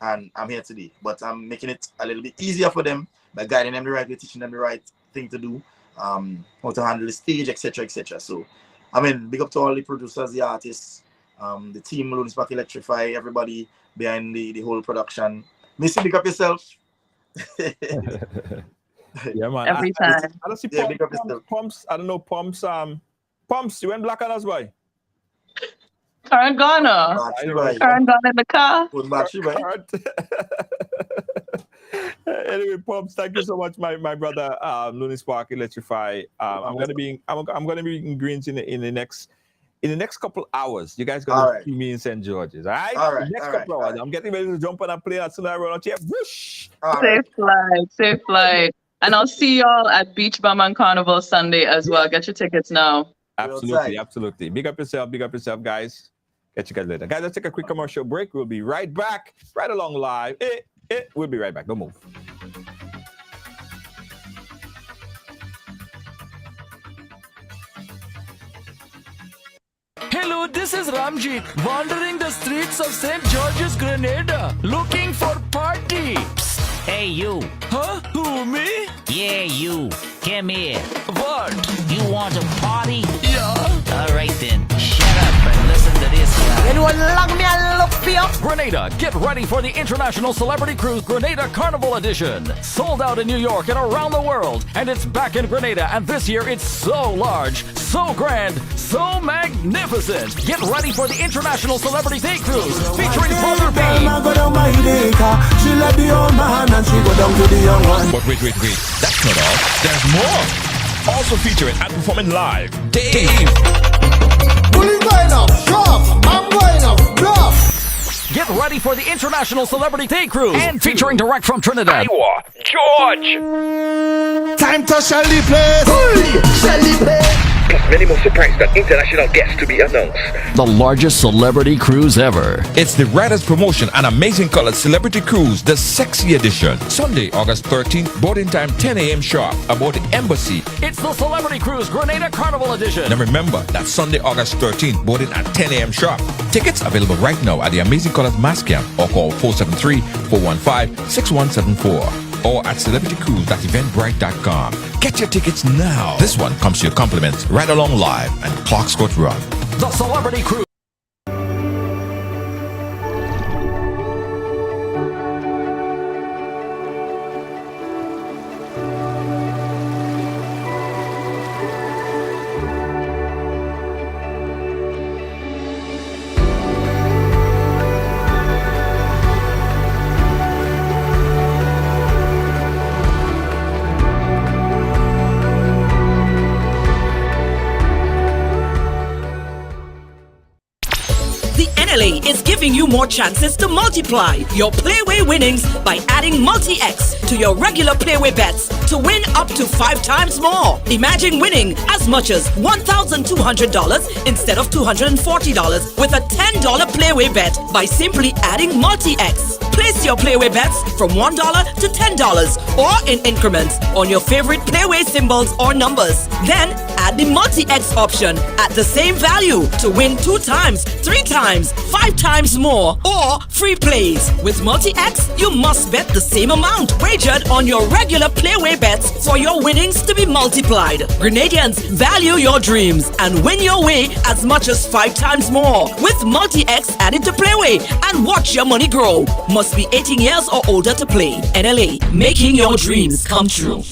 and I'm here today. But I'm making it a little bit easier for them by guiding them the right way, teaching them the right thing to do. How to handle the stage, etc. So I mean, big up to all the producers, the artists, the team, Luni Spark Electrify, everybody behind the whole production. Missy, big up yourself. Yeah, man. Every time. I don't see Yeah, big up yourself. pumps. I don't know pumps. Pumps. You went black on us, boy. Current Ghana. Battery, boy. Current Ghana in the car. Good battery, boy. Anyway, Pumps, thank you so much, my brother, Luni Spark Electrify. I'm gonna be in Greens in the next couple hours. You guys gonna see me in St. George's, all right? All right. Next couple hours. I'm getting ready to jump on a plane as soon as I run out here. Whoosh! Safe flight. And I'll see y'all at Beach Bum and Carnival Sunday as well. Get your tickets now. Absolutely. Big up yourself, guys. Catch you guys later. Guys, let's take a quick commercial break. We'll be right back, right along live. We'll be right back. Don't move. Hello, this is Ramjit, wandering the streets of St. George's, Grenada, looking for party. Psst, hey you. Huh? Who, me? Yeah, you. Come here. What? You want a party? Yeah. All right then, shut up and listen to this guy. Anyone love me and look for you? Grenada, get ready for the International Celebrity Cruise Grenada Carnival Edition. Sold out in New York and around the world. And it's back in Grenada, and this year it's so large, so grand, so magnificent. Get ready for the International Celebrity Day Cruise featuring Brother B. But wait. That's not all. There's more. Also featuring and performing live, Dave. Get ready for the International Celebrity Day Cruise and featuring direct from Trinidad. Iowa, George. Time to celebrate! Plus many more surprise and international guests to be announced. The largest celebrity cruise ever. It's the Riders Promotion and Amazing Colors Celebrity Cruise, the sexy edition. Sunday, August 13th, boarding time 10 a.m. sharp, aboard the Embassy. It's the Celebrity Cruise Grenada Carnival Edition. Now remember, that's Sunday, August 13th, boarding at 10 a.m. sharp. Tickets available right now at the Amazing Colors Mass Camp or call 473-415-6174. Or at celebritycruise.eventbrite.com. Get your tickets now. This one comes to your compliments right along live and Clark Scott Run. The Celebrity Cruise. NLA is giving you more chances to multiply your Playway winnings by adding Multi-X to your regular Playway bets to win up to 5 times more. Imagine winning as much as $1,200 instead of $240 with a $10 Playway bet by simply adding Multi-X. Place your Playway bets from $1 to $10 or in increments on your favorite Playway symbols or numbers. Then add the Multi-X option at the same value to win 2 times, 3 times, 5 times more, or free plays. With Multi-X, you must bet the same amount wagered on your regular Playway bets for your winnings to be multiplied. Grenadians, value your dreams and win your way as much as 5 times more with Multi-X added to Playway and watch your money grow. Must be 18 years or older to play. NLA, making your dreams come true.